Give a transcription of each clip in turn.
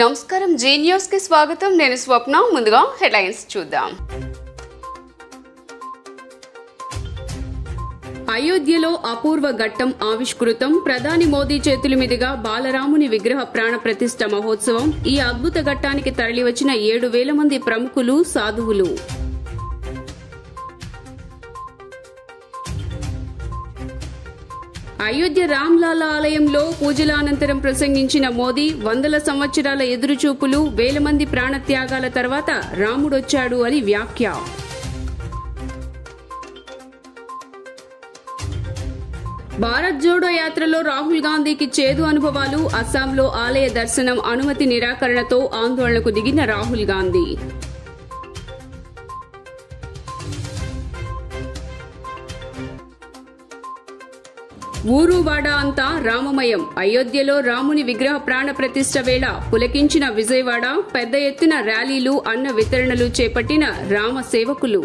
నమస్కారం G news కి స్వాగతం నేను స్వప్న ముందుగా హెడ్లైన్స్ చూద్దాం అయోధ్యలో అపూర్వ ఘట్టం ఆవిష్కృతం ప్రధాని మోదీ చేతుల మీదుగా బాలరాముని విగ్రహ ప్రాణ ప్రతిష్ఠ మహోత్సవం ఈ అద్భుత ఘట్టానికి తరలివచ్చిన 7,000 మంది ప్రముఖులు సాధువులు అయోధ్య రామ్లాలా ఆలయంలో పూజల అనంతరం ప్రసంగించిన మోదీ వందల సంవత్సరాల ఎదురుచూపులు 1,000 మంది ప్రాణత్యాగాల తర్వాత రాముడొచ్చాడు అని వ్యాఖ్య భారత్ జోడో యాత్రలో రాహుల్ గాంధీకి చేదు అనుభవాలు అస్సాంలో ఆలయ దర్శనం అనుమతి నిరాకరణతో ఆందోళనకు దిగిన రాహుల్ గాంధీ ఊరువాడ అంతా రామమయం అయోధ్యలో రాముని విగ్రహ ప్రాణ ప్రతిష్ఠ వేళ పులకించిన విజయవాడ పెద్ద ఎత్తున ర్యాలీలు అన్న వితరణలు చేపట్టిన రామ సేవకులు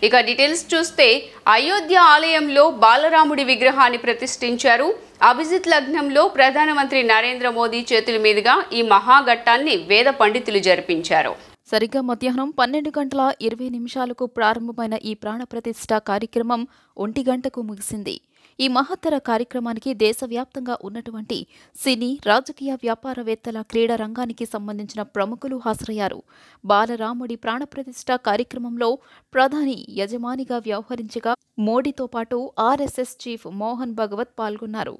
ఇక డీటెయిల్స్ చూస్తే అయోధ్య ఆలయంలో బాలరాముడి విగ్రహాన్ని ప్రతిష్ఠించారు అభిజిత్ లగ్నంలో ప్రధానమంత్రి నరేంద్ర మోదీ చేతుల మీదుగా ఈ మహాఘట్టాన్ని వేద పండితులు జరిపించారు సరిగ్గా మధ్యాహ్నం 12:20 ప్రారంభమైన ఈ ప్రాణప్రతిష్ఠ కార్యక్రమం 1 గంటకు ముగిసింది. ఈ మహత్తర కార్యక్రమానికి దేశవ్యాప్తంగా ఉన్నటువంటి సినీ, రాజకీయ, వ్యాపారవేత్తల, క్రీడా రంగానికి సంబంధించిన ప్రముఖులు హాజరయ్యారు. బాలరాముడి ప్రాణప్రతిష్ఠ కార్యక్రమంలో ప్రధాని యజమానిగా వ్యవహరించగా మోడీతో పాటు ఆర్ఎస్ఎస్ చీఫ్ మోహన్ భగవత్ పాల్గొన్నారు.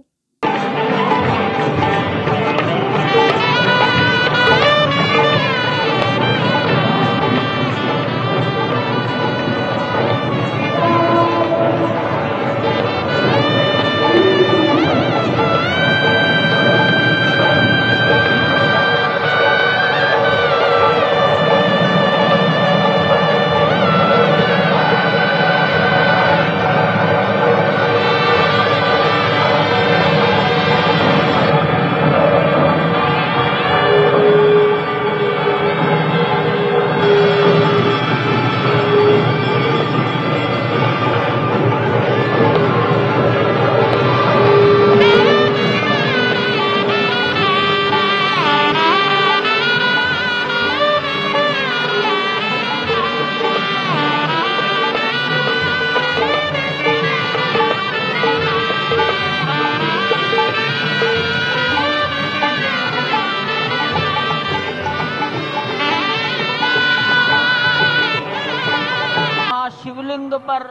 शिवलिंग पर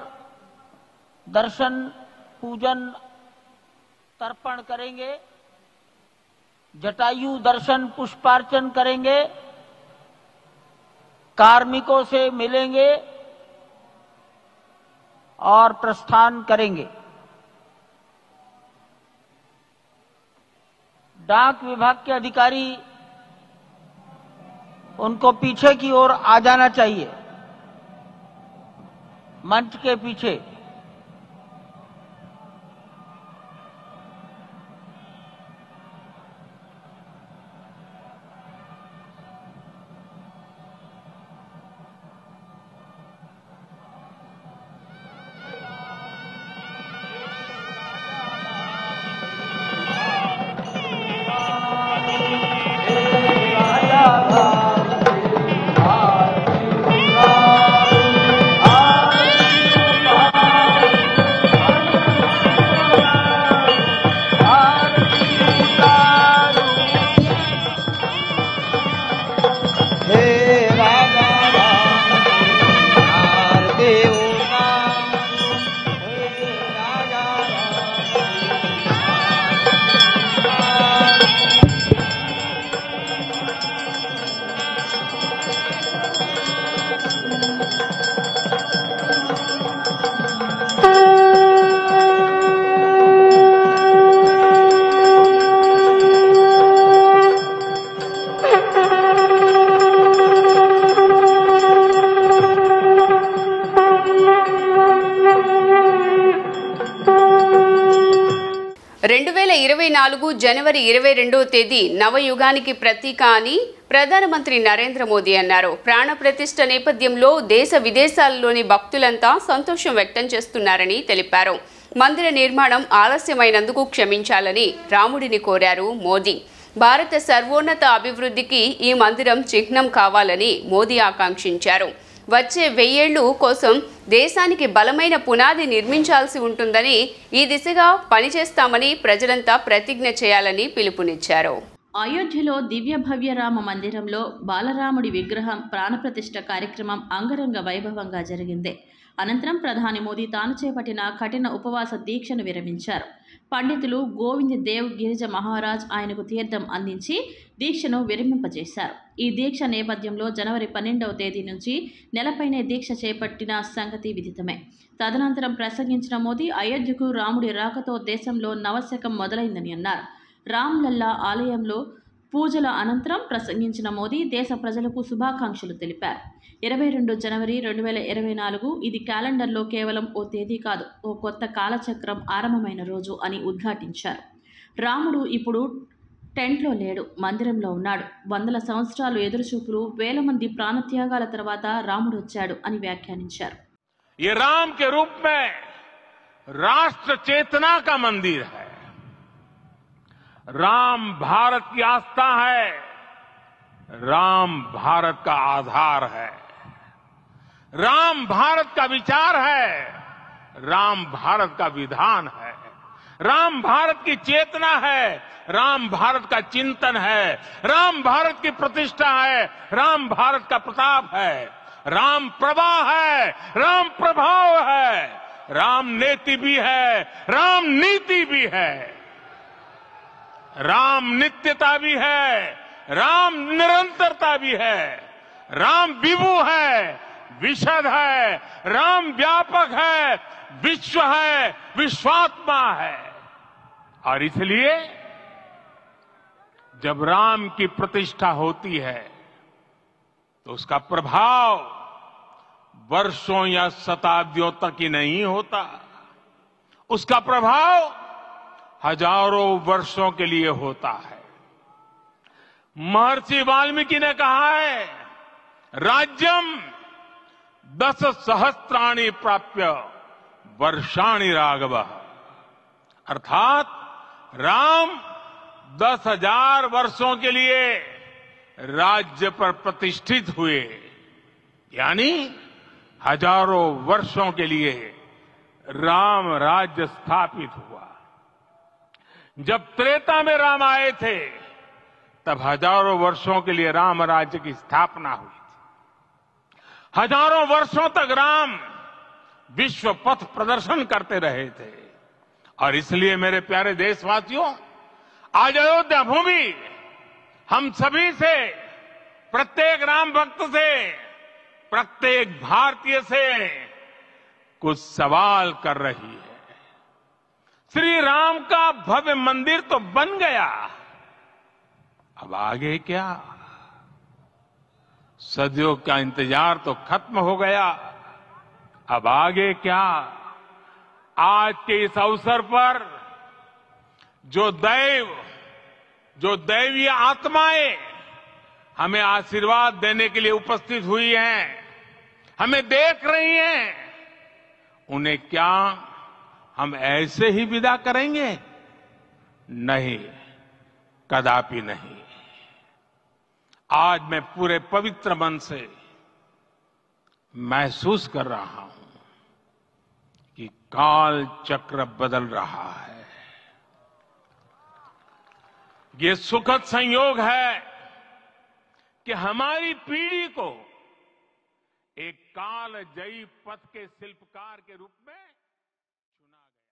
दर्शन पूजन तर्पण करेंगे, जटायु दर्शन पुष्पार्चन करेंगे, कार्मिकों से मिलेंगे और प्रस्थान करेंगे। डाक विभाग के अधिकारी उनको पीछे की ओर आ जाना चाहिए, मंच के पीछे। జనవరి 22వ తేదీ నవయుగానికి ప్రతీక అని ప్రధానమంత్రి నరేంద్ర మోదీ అన్నారు. ప్రాణ ప్రతిష్ఠ నేపథ్యంలో దేశ విదేశాల్లోని భక్తులంతా సంతోషం వ్యక్తం చేస్తున్నారని తెలిపారు. మందిర నిర్మాణం ఆలస్యమైనందుకు క్షమించాలని రాముడిని కోరారు మోదీ. భారత సర్వోన్నత అభివృద్ధికి ఈ మందిరం చిహ్నం కావాలని మోదీ ఆకాంక్షించారు. వచ్చే 1000 ఏళ్లు కోసం దేశానికి బలమైన పునాది నిర్మించాల్సి ఉంటుందని, ఈ దిశగా పనిచేస్తామని ప్రజలంతా ప్రతిజ్ఞ చేయాలని పిలుపునిచ్చారు. అయోధ్యలో దివ్య భవ్య రామ మందిరంలో బాలరాముడి విగ్రహం ప్రాణప్రతిష్ఠ కార్యక్రమం అంగరంగ వైభవంగా జరిగింది. అనంతరం ప్రధాని మోదీ తాను చేపట్టిన కఠిన ఉపవాస దీక్షను విరమించారు. పండితులు గోవింద్ దేవ్ గిరిజ మహారాజ్ ఆయనకు తీర్థం అందించి దీక్షను విరమింపజేశారు. ఈ దీక్ష నేపథ్యంలో జనవరి 12వ తేదీ నుంచి నెలపైనే దీక్ష చేపట్టిన సంగతి విదితమే. తదనంతరం ప్రసంగించిన మోదీ అయోధ్యకు రాముడి రాకతో దేశంలో నవశకం మొదలైందని అన్నారు. రామ్లల్లా ఆలయంలో పూజల అనంతరం ప్రసంగించిన మోదీ దేశ ప్రజలకు శుభాకాంక్షలు తెలిపారు. 22 జనవరి 2024 ఇది క్యాలెండర్లో కేవలం ఓ తేదీ కాదు, ఓ కొత్త కాలచక్రం ఆరంభమైన రోజు అని ఉద్ఘాటించారు. రాముడు ఇప్పుడు టెంట్లో లేడు, మందిరంలో ఉన్నాడు. వందల సంవత్సరాలు ఎదురుచూపులు, వేల మంది ప్రాణత్యాగాల తర్వాత రాముడు వచ్చాడు అని వ్యాఖ్యానించారు. ये राम के रूप में राष्ट्र चेतना का मंदिर है। राम भारत की आस्था है, राम भारत का आधार है, राम भारत का विचार है, राम भारत का विधान है, राम भारत की चेतना है, राम भारत का चिंतन है, राम भारत की प्रतिष्ठा है, राम भारत का प्रताप है, राम प्रवाह है, राम प्रभाव है, राम नेति भी है, राम नीति भी है, राम नित्यता भी है, राम निरंतरता भी है, राम विभु है, विशद है, राम व्यापक है, विश्व है, विश्वात्मा है। और इसलिए जब राम की प्रतिष्ठा होती है तो उसका प्रभाव वर्षों या शताब्दियों तक ही नहीं होता, उसका प्रभाव हजारों वर्षों के लिए होता है। महर्षि वाल्मीकि ने कहा है, राज्यम 10 सहस्त्राणि प्राप्य वर्षाणि राघवः, अर्थात राम 10,000 वर्षों के लिए राज्य पर प्रतिष्ठित हुए, यानी हजारों वर्षों के लिए राम राज्य स्थापित हुआ। जब त्रेता में राम आए थे तब हजारों वर्षों के लिए राम राज्य की स्थापना हुई थी। हजारों वर्षों तक राम विश्व पथ प्रदर्शन करते रहे थे। और इसलिए मेरे प्यारे देशवासियों, आज अयोध्या भूमि हम सभी से, प्रत्येक राम भक्त से, प्रत्येक भारतीय से कुछ सवाल कर रही है। श्री राम का भव्य मंदिर तो बन गया, अब आगे क्या? सदियों का इंतजार तो खत्म हो गया, अब आगे क्या? आज के इस अवसर पर जो दैवीय आत्माएं हमें आशीर्वाद देने के लिए उपस्थित हुई हैं, हमें देख रही हैं, उन्हें क्या हम ऐसे ही विदा करेंगे? नहीं, कदापि नहीं। आज मैं पूरे पवित्र मन से महसूस कर रहा हूं कि काल चक्र बदल रहा है। ये सुखद संयोग है कि हमारी पीढ़ी को एक कालजयी पथ के शिल्पकार के रूप में चुना गया।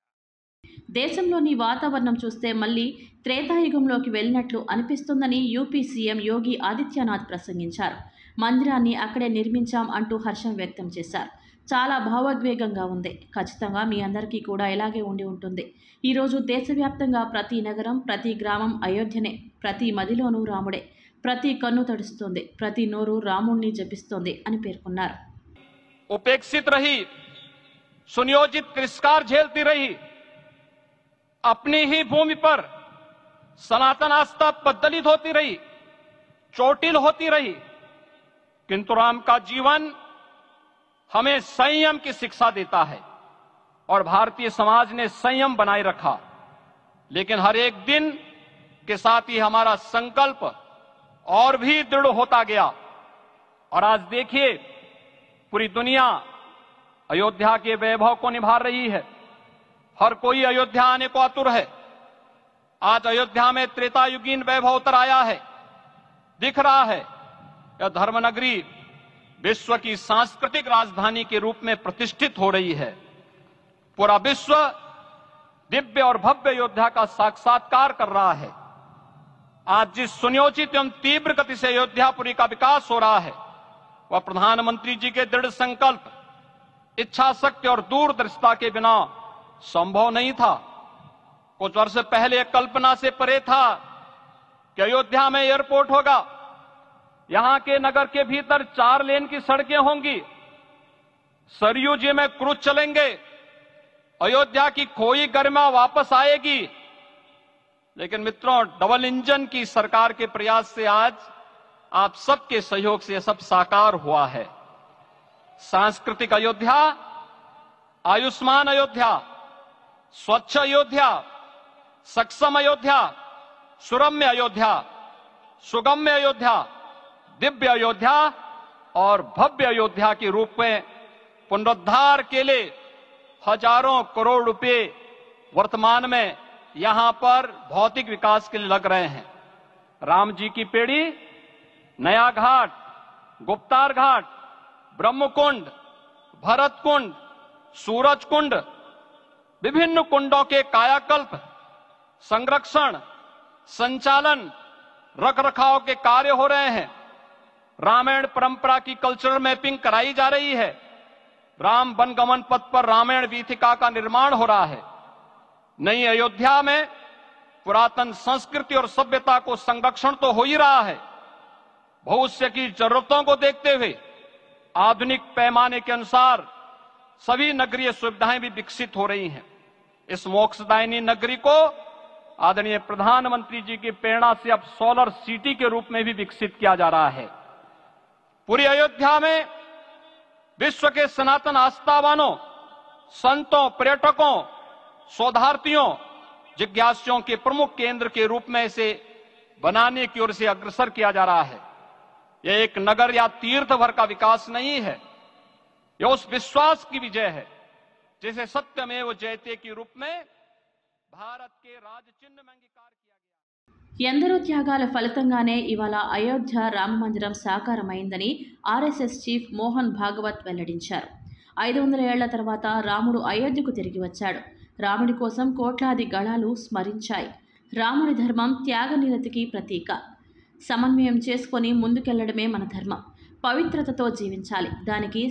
దేశంలోని వాతావరణం చూస్తే మళ్ళీ త్రేతాయుగంలోకి వెళ్ళినట్లు అనిపిస్తుందని యూపీ సీఎం యోగి ఆదిత్యనాథ్ ప్రసంగించారు. మందిరాన్ని అక్కడే నిర్మించాం అంటూ హర్షం వ్యక్తం చేశారు. చాలా భావోద్వేగంగా ఉంది. ఖచ్చితంగా మీ అందరికీ కూడా ఇలాగే ఉండి ఉంటుంది. ఈరోజు దేశవ్యాప్తంగా ప్రతి నగరం, ప్రతి గ్రామం అయోధ్యనే. ప్రతి మదిలోనూ రాముడే. ప్రతి కన్ను తడుస్తుంది, ప్రతి నోరు రాముణ్ణి జపిస్తోంది అని పేర్కొన్నారు. उपेक्षित रही, सुनियोजित तिरस्कार झेलती रही, अपनी ही भूमि पर सनातन आस्था बदलित होती रही, चोटिल होती रही, किंतु राम का जीवन हमें संयम की शिक्षा देता है। और भारतीय समाज ने संयम बनाए रखा, लेकिन हर एक दिन के साथ ही हमारा संकल्प और भी दृढ़ होता गया। और आज देखिए, पूरी दुनिया अयोध्या के वैभव को निभा रही है। हर कोई अयोध्या आने को आतुर है। आज अयोध्या में त्रेतायुगीन वैभव उतर आया है। दिख रहा है यह धर्मनगरी विश्व की सांस्कृतिक राजधानी के रूप में प्रतिष्ठित हो रही है। पूरा विश्व दिव्य और भव्य अयोध्या का साक्षात्कार कर रहा है। आज जिस सुनियोजित एवं तीव्र गति से अयोध्यापुरी का विकास हो रहा है, वह प्रधानमंत्री जी के दृढ़ संकल्प, इच्छा शक्ति और दूरदर्शिता के बिना संभव नहीं था। कुछ वर्ष पहले कल्पना से परे था कि अयोध्या में एयरपोर्ट होगा, यहां के नगर के भीतर 4 लेन की सड़कें होंगी, सरयू जी में क्रूज चलेंगे, अयोध्या की खोई गरिमा वापस आएगी। लेकिन मित्रों, डबल इंजन की सरकार के प्रयास से आज आप सबके सहयोग से यह सब साकार हुआ है। सांस्कृतिक अयोध्या, आयुष्मान अयोध्या, स्वच्छ अयोध्या, सक्षम अयोध्या, सुरम्य अयोध्या, सुगम्य अयोध्या, दिव्य अयोध्या और भव्य अयोध्या के रूप में पुनरुद्धार के लिए हजारों करोड़ रुपए वर्तमान में यहां पर भौतिक विकास के लिए लग रहे हैं। राम जी की पेड़ी, नया घाट, गुप्तार घाट, ब्रह्मकुंड, भरत कुंड, सूरज कुंड, विभिन्न कुंडों के कायाकल्प, संरक्षण, संचालन, रखरखाव के कार्य हो रहे हैं। रामायण परंपरा की कल्चरल मैपिंग कराई जा रही है। राम वनगमन पथ पर रामायण वीथिका का निर्माण हो रहा है। नई अयोध्या में पुरातन संस्कृति और सभ्यता को संरक्षण तो हो ही रहा है, भविष्य की जरूरतों को देखते हुए आधुनिक पैमाने के अनुसार सभी नगरीय सुविधाएं भी विकसित हो रही हैं। इस मोक्षदायिनी नगरी को आदरणीय प्रधानमंत्री जी की प्रेरणा से अब सोलर सिटी के रूप में भी विकसित किया जा रहा है। पूरी अयोध्या में विश्व के सनातन आस्थावानों, संतों, पर्यटकों, शोधार्थियों, जिज्ञासुओं के प्रमुख केंद्र के रूप में इसे बनाने की ओर से अग्रसर किया जा रहा है। यह एक नगर या तीर्थ भर का विकास नहीं है, यह उस विश्वास की विजय है जिसे सत्यमेव जयते के रूप में भारत के राज चिन्ह में अंगीकार किया गया। ఎందరో త్యాగాల ఫలితంగానే ఇవాళ అయోధ్య రామమందిరం సాకారమైందని ఆర్ఎస్ఎస్ చీఫ్ మోహన్ భాగవత్ వెల్లడించారు. 500 ఏళ్ల తర్వాత రాముడు అయోధ్యకు తిరిగి వచ్చాడు. రాముడి కోసం కోట్లాది గళాలు స్మరించాయి. రాముడి ధర్మం త్యాగనిరతికి ప్రతీక. సమన్వయం చేసుకొని ముందుకెళ్లడమే మన ధర్మం. పవిత్రతతో జీవించాలి. దానికి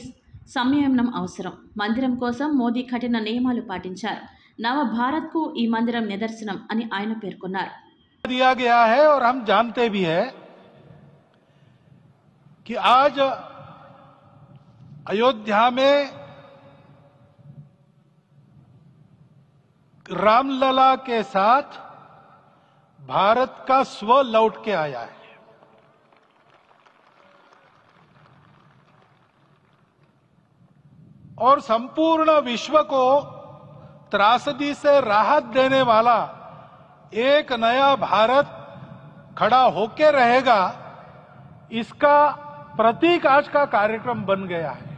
సంయమనం అవసరం. మందిరం కోసం మోదీ కఠిన నియమాలు పాటించారు. నవ భారత్కు ఈ మందిరం నిదర్శనం అని ఆయన పేర్కొన్నారు. दिया गया है और हम जानते भी हैं कि आज अयोध्या में रामलला के साथ भारत का स्व लौट के आया है। और संपूर्ण विश्व को त्रासदी से राहत देने वाला एक नया भारत खड़ा होके रहेगा, इसका प्रतीक आज का कार्यक्रम बन गया है।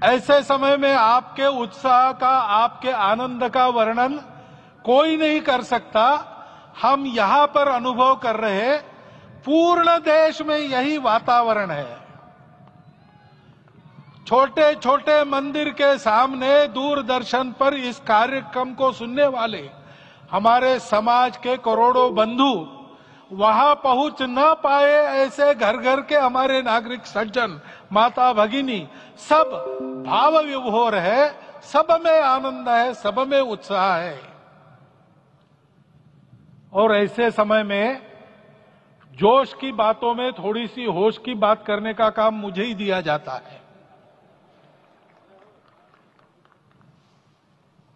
ऐसे समय में आपके उत्साह का, आपके आनंद का वर्णन कोई नहीं कर सकता। हम यहां पर अनुभव कर रहे, पूर्ण देश में यही वातावरण है। छोटे छोटे मंदिर के सामने दूरदर्शन पर इस कार्यक्रम को सुनने वाले हमारे समाज के करोड़ों बंधु वहां पहुंच न पाए, ऐसे घर घर के हमारे नागरिक सज्जन, माता भगिनी सब भाव विभोर है, सब में आनंद है, सब में उत्साह है। और ऐसे समय में जोश की बातों में थोड़ी सी होश की बात करने का काम मुझे ही दिया जाता है।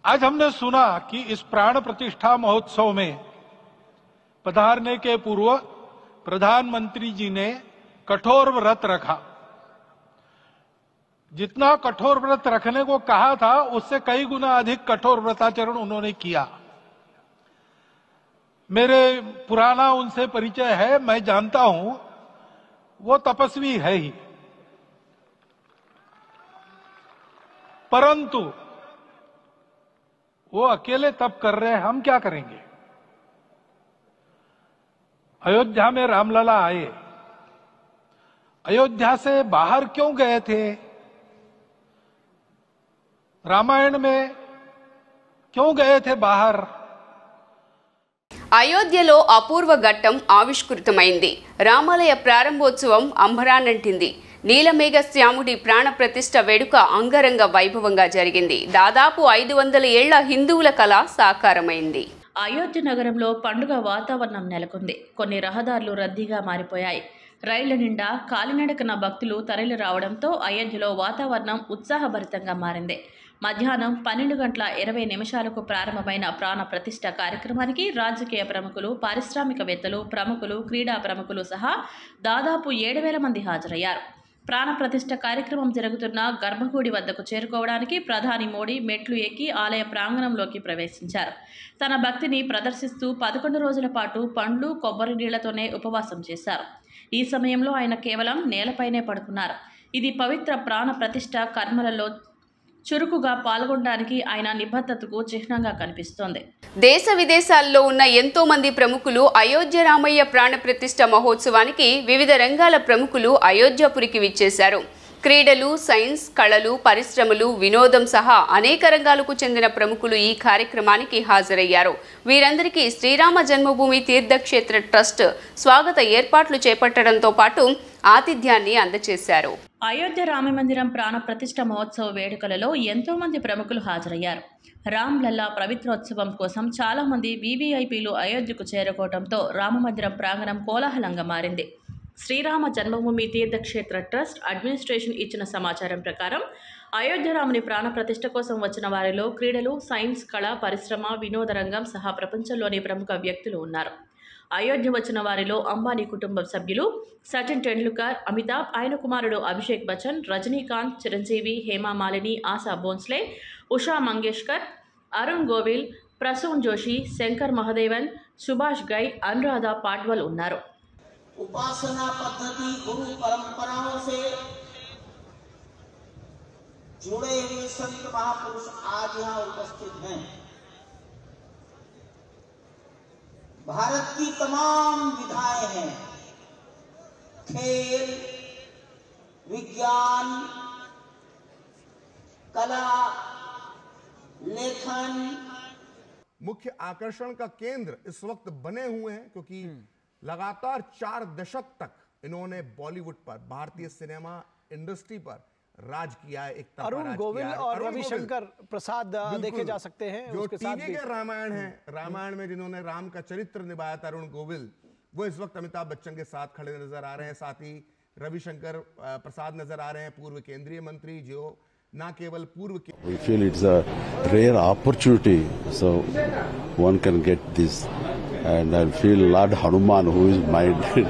आज हमने सुना कि इस प्राण प्रतिष्ठा महोत्सव में पधारने के पूर्व प्रधानमंत्री जी ने कठोर व्रत रखा। जितना कठोर व्रत रखने को कहा था उससे कई गुना अधिक कठोर व्रताचरण उन्होंने किया। मेरे पुराना उनसे परिचय है, मैं जानता हूं वो तपस्वी है ही, परंतु वो अकेले तप कर रहे हैं, हम क्या करेंगे। अयोध्या में रामलला आए, अयोध्या से बाहर क्यों गए थे, रामायण में क्यों गए थे बाहर। అయోధ్యలో అపూర్వ ఘట్టం ఆవిష్కృతమైంది. రామాలయ ప్రారంభోత్సవం అంబరానంటింది. నీలమేఘ శ్యాముడి ప్రాణప్రతిష్ఠ వేడుక అంగరంగ వైభవంగా జరిగింది. దాదాపు 500 ఏళ్ల హిందువుల కళ సాకారమైంది. అయోధ్య నగరంలో పండుగ వాతావరణం నెలకొంది. కొన్ని రహదారులు రద్దీగా మారిపోయాయి. రైళ్ల నిండా కాలినడకన భక్తులు తరలి రావడంతో అయోధ్యలో వాతావరణం ఉత్సాహభరితంగా మారింది. మధ్యాహ్నం 12:20 ప్రారంభమైన ప్రాణ ప్రతిష్ఠ కార్యక్రమానికి రాజకీయ ప్రముఖులు, పారిశ్రామికవేత్తలు, ప్రముఖులు, క్రీడా ప్రముఖులు సహా దాదాపు 7,000 మంది హాజరయ్యారు. ప్రాణ ప్రతిష్ఠ కార్యక్రమం జరుగుతున్న గర్భగుడి వద్దకు చేరుకోవడానికి ప్రధాని మోడీ మెట్లు ఎక్కి ఆలయ ప్రాంగణంలోకి ప్రవేశించారు. తన భక్తిని ప్రదర్శిస్తూ 11 రోజుల పాటు పండ్లు, కొబ్బరి నీళ్లతోనే ఉపవాసం చేశారు. ఈ సమయంలో ఆయన కేవలం నేలపైనే పడుకున్నారు. ఇది పవిత్ర ప్రాణ ప్రతిష్ఠ కర్మలలో చురుకుగా పాల్గొనడానికి ఆయన నిబద్ధతకు చిహ్నంగా కనిపిస్తోంది. దేశ విదేశాల్లో ఉన్న ఎంతో మంది ప్రముఖులు అయోధ్య రామయ్య ప్రాణ ప్రతిష్ఠ మహోత్సవానికి వివిధ రంగాల ప్రముఖులు అయోధ్యపురికి విచ్చేశారు. క్రీడలు, సైన్స్, కళలు, పరిశ్రమలు, వినోదం సహా అనేక రంగాలకు చెందిన ప్రముఖులు ఈ కార్యక్రమానికి హాజరయ్యారు. వీరందరికీ శ్రీరామ జన్మభూమి తీర్థక్షేత్ర ట్రస్ట్ స్వాగత ఏర్పాట్లు చేపట్టడంతో పాటు ఆతిథ్యాన్ని అందజేశారు. అయోధ్య రామమందిరం ప్రాణ ప్రతిష్ఠ మహోత్సవ వేడుకలలో ఎంతో మంది ప్రముఖులు హాజరయ్యారు. రామ్లల్లా పవిత్రోత్సవం కోసం చాలా మంది వీవీఐపీలు అయోధ్యకు చేరుకోవడంతో రామమందిరం ప్రాంగణం కోలాహలంగా మారింది. శ్రీరామ జన్మభూమి తీర్థక్షేత్ర ట్రస్ట్ అడ్మినిస్ట్రేషన్ ఇచ్చిన సమాచారం ప్రకారం అయోధ్య రాముని ప్రాణ ప్రతిష్ఠ కోసం వచ్చిన వారిలో క్రీడలు, సైన్స్, కళ, పరిశ్రమ, వినోద రంగం సహా ప్రపంచంలోని ప్రముఖ వ్యక్తులు ఉన్నారు. అయోధ్య వచ్చిన వారిలో అంబానీ కుటుంబం సభ్యులు సచిన్ టెండూల్కర్, అమితాబ్, ఆయన కుమారుడు అభిషేక్ బచ్చన్, రజనీకాంత్, చిరంజీవి, హేమా మాలిని, ఆశా భోన్స్లే, ఉషా మంగేష్కర్, అరుణ్ గోవిల్, ప్రసూన్ జోషి, శంకర్ మహదేవన్, సుభాష్ గై, అనురాధ పాట్వల్ ఉన్నారు. उपासना पद्धति गुरु परंपराओं से जुड़े हुए संत महापुरुष आज यहाँ उपस्थित हैं। भारत की तमाम विधाएं हैं, खेल, विज्ञान, कला, लेखन। मुख्य आकर्षण का केंद्र इस वक्त बने हुए हैं क्योंकि लगातार 4 दशक तक इन्होंने बॉलीवुड पर, भारतीय सिनेमा इंडस्ट्री पर राज किया है। एक अरुण गोविल और रविशंकर प्रसाद देखे जा सकते हैं। जो टीवी के रामायण है, रामायण में जिन्होंने राम का चरित्र निभाया था अरुण गोविल, वो इस वक्त अमिताभ बच्चन के साथ खड़े नजर आ रहे हैं। साथ ही रविशंकर प्रसाद नजर आ रहे हैं, पूर्व केंद्रीय मंत्री, जो ना केवल पूर्व We feel it's a rare opportunity, so one can get this. And I feel Lord Hanuman, who is minded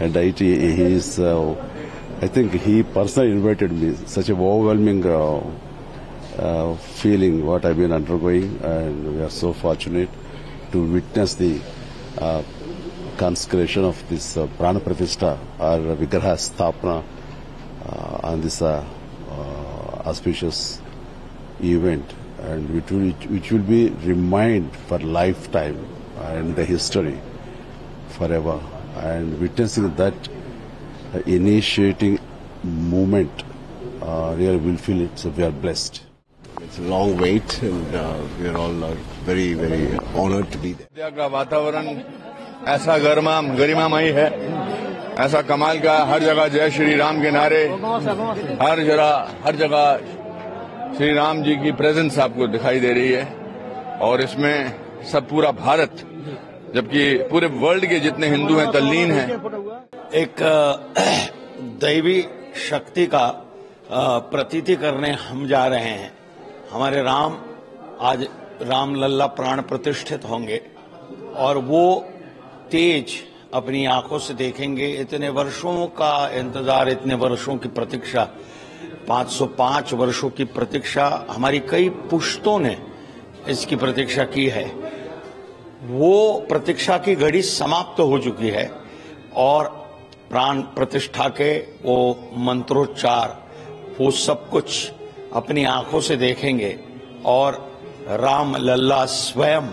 and he is, I think he personally invited me. Such a overwhelming feeling what I've been undergoing, and we are so fortunate to witness the consecration of this Prana Pratishtha or Vigraha Sthapana on this auspicious event, and which will be remind for lifetime and the history forever. And witnessing that initiating movement, really will feel we are blessed. It's a long wait, and we are all very, very honored to be there. Ayodhya का वातावरण ऐसा गरिमामयी है, ऐसा कमाल का, हर जगह जय श्री राम के नारे, हर जगह श्री राम जी की प्रेजेंस आपको दिखाई दे रही है। और इसमें सब पूरा भारत, जबकि पूरे वर्ल्ड के जितने हिंदू हैं तल्लीन हैं। एक दैवी शक्ति का प्रतीति करने हम जा रहे हैं। हमारे राम आज रामलल्ला प्राण प्रतिष्ठित होंगे और वो तेज अपनी आंखों से देखेंगे। इतने वर्षों का इंतजार, इतने वर्षों की प्रतीक्षा 505 वर्षों की प्रतीक्षा, हमारी कई पुश्तों ने इसकी प्रतीक्षा की है, वो प्रतीक्षा की घड़ी समाप्त हो चुकी है और प्राण प्रतिष्ठा के वो मंत्रोच्चार, वो सब कुछ अपनी आंखों से देखेंगे और राम लल्ला स्वयं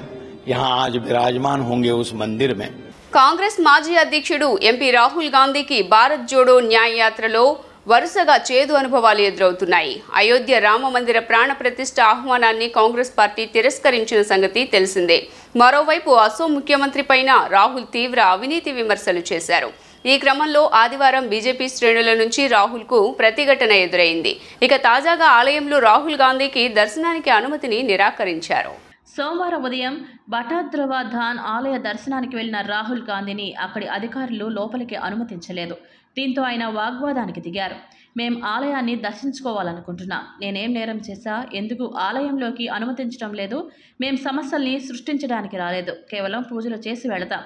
यहाँ आज विराजमान होंगे उस मंदिर में। కాంగ్రెస్ మాజీ అధ్యక్షుడు ఎంపీ రాహుల్ గాంధీకి భారత్ జోడో న్యాయ యాత్రలో వరుసగా చేదు అనుభవాలు ఎదురవుతున్నాయి. అయోధ్య రామ మందిర ప్రాణ ప్రతిష్ఠ ఆహ్వానాన్ని కాంగ్రెస్ పార్టీ తిరస్కరించిన సంగతి తెలిసిందే. మరోవైపు అసోం ముఖ్యమంత్రి పైన రాహుల్ తీవ్ర అవినీతి విమర్శలు చేశారు. ఈ క్రమంలో ఆదివారం బీజేపీ శ్రేణుల నుంచి రాహుల్కు ప్రతిఘటన ఎదురైంది. ఇక తాజాగా ఆలయంలో రాహుల్ గాంధీకి దర్శనానికి అనుమతిని నిరాకరించారు. సోమవారం ఉదయం బటాద్రవ ధాన్ ఆలయ దర్శనానికి వెళ్లిన రాహుల్ గాంధీని అక్కడి అధికారులు లోపలికి అనుమతించలేదు. దీంతో ఆయన వాగ్వాదానికి దిగారు. మేం ఆలయాన్ని దర్శించుకోవాలనుకుంటున్నాం. నేనేం నేరం చేశా? ఎందుకు ఆలయంలోకి అనుమతించడం లేదు? మేం సమస్యల్ని సృష్టించడానికి రాలేదు. కేవలం పూజలు చేసి వెళతాం.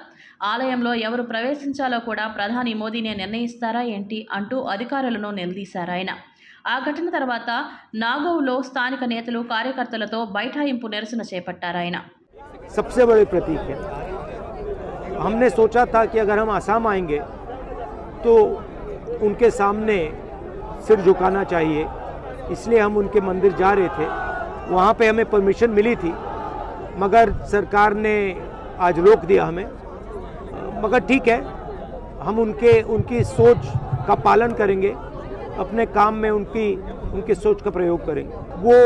ఆలయంలో ఎవరు ప్రవేశించాలో కూడా ప్రధాని మోదీనే నిర్ణయిస్తారా ఏంటి అంటూ అధికారులను నిలదీశారాయన. ఆ ఘటన తర్వాత నాగౌలో స్థానిక నేతలు కార్యకర్తలతో బైఠాయింపు నిరసన చేపట్టారాయన. सबसे बड़ी प्रतीक है. हमने सोचा था कि अगर हम आसाम आएंगे तो उनके सामने सिर झुकाना चाहिए, इसलिए हम उनके मंदिर जा रहे थे. वहाँ पे हमें परमिशन मिली थी मगर सरकार ने आज रोक दिया हमें. मगर ठीक है, हम उनकी सोच का पालन करेंगे, अपने काम में उनकी सोच का प्रयोग करेंगे. वो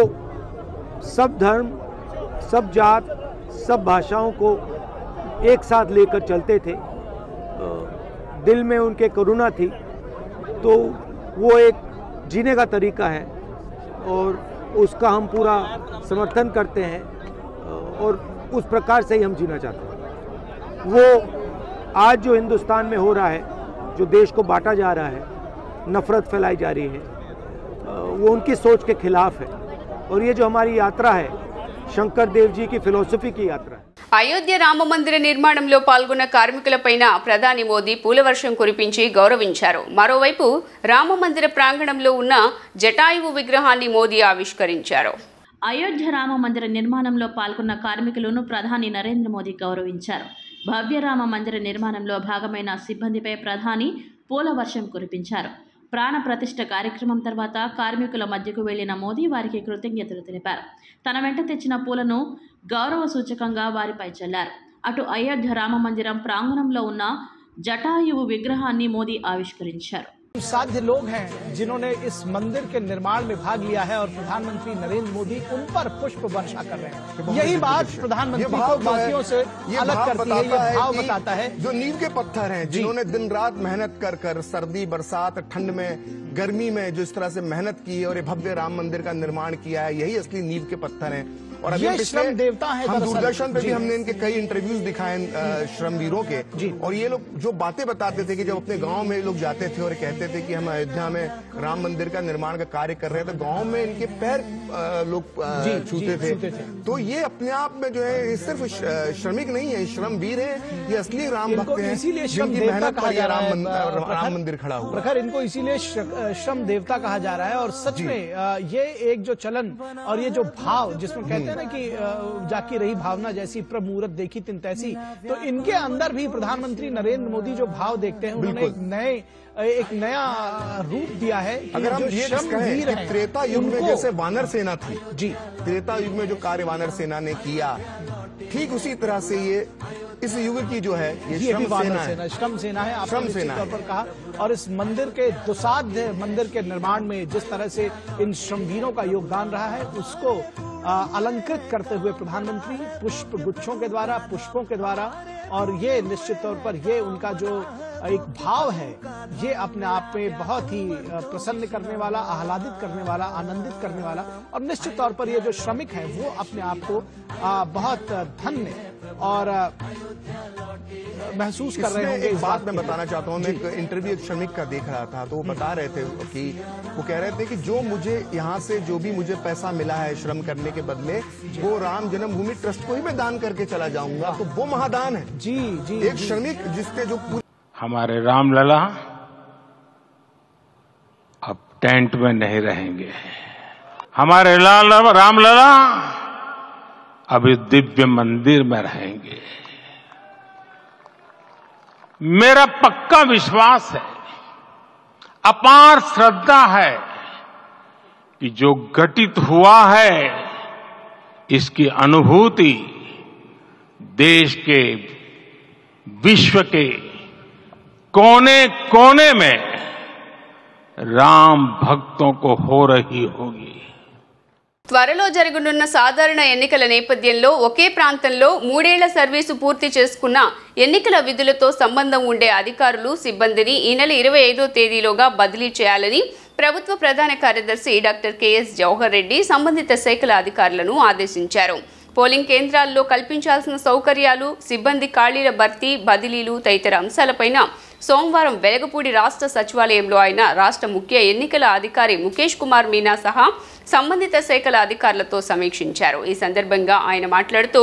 सब धर्म, सब जात, सब भाषाओं को एक साथ लेकर चलते थे. दिल में उनके करुणा थी, तो वो एक जीने का तरीका है और उसका हम पूरा समर्थन करते हैं और उस प्रकार से ही हम जीना चाहते हैं. वो आज जो हिंदुस्तान में हो रहा है, जो देश को बांटा जा रहा है, नफरत फैलाई जा रही है, वो उनकी सोच के खिलाफ है. और ये जो हमारी यात्रा है, शंकर देव जी की फिलॉसफी की यात्रा है. అయోధ్య రామ మందిర నిర్మాణంలో పాల్గొన్న కార్మికులపైన ప్రధాని మోదీ పూలవర్షం కురిపించి గౌరవించారు. మరోవైపు రామ మందిర ప్రాంగణంలో ఉన్న జటాయువు విగ్రహాన్ని మోదీ ఆవిష్కరించారు. అయోధ్య రామ మందిర నిర్మాణంలో పాల్గొన్న కార్మికులను ప్రధాని నరేంద్ర మోదీ గౌరవించారు. భవ్య రామ మందిర నిర్మాణంలో భాగమైన సిబ్బందిపై ప్రధాని పూల వర్షం కురిపించారు. ప్రాణ ప్రతిష్ఠ కార్యక్రమం తర్వాత కార్మికుల మధ్యకు వెళ్లిన మోదీ వారికి కృతజ్ఞతలు తెలిపారు. తన వెంట తెచ్చిన పూలను గౌరవ సూచకంగా వారిపై చల్లారు. అటు అయోధ్య రామ మందిరం ప్రాంగణంలో ఉన్న జటాయువు విగ్రహాన్ని మోదీ ఆవిష్కరించారు. साध्य लोग हैं जिन्होंने इस मंदिर के निर्माण में भाग लिया है और प्रधानमंत्री नरेंद्र मोदी उन पर पुष्प वर्षा कर रहे हैं. यही बात प्रधानमंत्री को बाकियों से अलग करती है. ये भाव बताता है जो नींव के पत्थर हैं, जिन्होंने दिन रात मेहनत कर सर्दी बरसात ठंड में गर्मी में जो इस तरह से मेहनत की और ये भव्य राम मंदिर का निर्माण किया है, यही असली नींव के पत्थर हैं. और अभी श्रम देवता है. हम दूरदर्शन पे भी हमने इनके कई इंटरव्यूज दिखाए श्रमवीरों के, और ये लोग जो बातें बताते थे कि जब अपने गांव में लोग जाते थे और कहते थे कि हम अयोध्या में राम मंदिर का निर्माण का कार्य कर रहे हैं, तो गांव में इनके पैर लोग छूते थे. तो ये अपने आप में जो है सिर्फ श्रमिक नहीं है, श्रमवीर है, ये असली राम भक्त हैं, जिनकी मेहनत पर यह राम मंदिर खड़ा हुआ. प्रखर इनको इसीलिए श्रम देवता कहा जा रहा है. और सच में ये एक जो चलन और ये जो भाव जिसमें कहते हैं ना कि जाकी रही भावना जैसी प्रमुरत देखी तिन तैसी, तो इनके अंदर भी प्रधानमंत्री नरेंद्र मोदी जो भाव देखते हैं उन्होंने एक नया रूप दिया है. अगर हम ये कहें कि त्रेता युग में जैसे वानर सेना थी, जी त्रेता युग में जो कार्य वानर सेना ने किया, ठीक उसी तरह से ये इस युग की जो है ये श्रम सेना है. आपने निश्चित तौर पर कहा. और इस मंदिर के दुसाध्य मंदिर के निर्माण में जिस तरह से इन श्रमवीरों का योगदान रहा है, उसको अलंकृत करते हुए प्रधानमंत्री पुष्प गुच्छों के द्वारा, पुष्पों के द्वारा, और ये निश्चित तौर पर ये उनका जो एक भाव है, ये अपने आप में बहुत ही प्रसन्न करने वाला, आह्लादित करने वाला, आनंदित करने वाला. और निश्चित तौर पर ये जो श्रमिक है वो अपने आप को बहुत धन्य और महसूस कर रहे होंगे. एक बात मैं बताना चाहता हूँ, मैं एक इंटरव्यू एक श्रमिक का देख रहा था, तो वो बता रहे थे कि वो कह रहे थे कि जो मुझे यहाँ से जो भी मुझे पैसा मिला है श्रम करने के बदले, वो राम जन्मभूमि ट्रस्ट को ही मैं दान करके चला जाऊंगा. तो वो महादान है. जी जी. एक श्रमिक जिसके जो हमारे रामलला अब टेंट में नहीं रहेंगे। हमारे रामलला अभी दिव्य मंदिर में रहेंगे। मेरा पक्का विश्वास है, अपार श्रद्धा है कि जो घटित हुआ है इसकी अनुभूति देश के, विश्व के कोने कोने में राम भक्तों को हो रही होगी। త్వరలో జరగనున్న సాధారణ ఎన్నికల నేపథ్యంలో ఒకే ప్రాంతంలో 3 ఏళ్ల సర్వీసు పూర్తి చేసుకున్న ఎన్నికల విధులతో సంబంధం ఉండే అధికారులు సిబ్బందిని ఈ నెల 25వ తేదీలోగా బదిలీ చేయాలని ప్రభుత్వ ప్రధాన కార్యదర్శి డాక్టర్ కెఎస్ జవహర్ రెడ్డి సంబంధిత శాఖల అధికారులను ఆదేశించారు. పోలింగ్ కేంద్రాల్లో కల్పించాల్సిన సౌకర్యాలు, సిబ్బంది ఖాళీల భర్తీ, బదిలీలు తదితర అంశాలపైన సోమవారం వెలగపూడి రాష్ట్ర సచివాలయంలో ఆయన రాష్ట్ర ముఖ్య ఎన్నికల అధికారి ముఖేష్ కుమార్ మీనా సహా సంబంధిత శాఖల అధికారులతో సమీక్షించారు. ఈ సందర్భంగా ఆయన మాట్లాడుతూ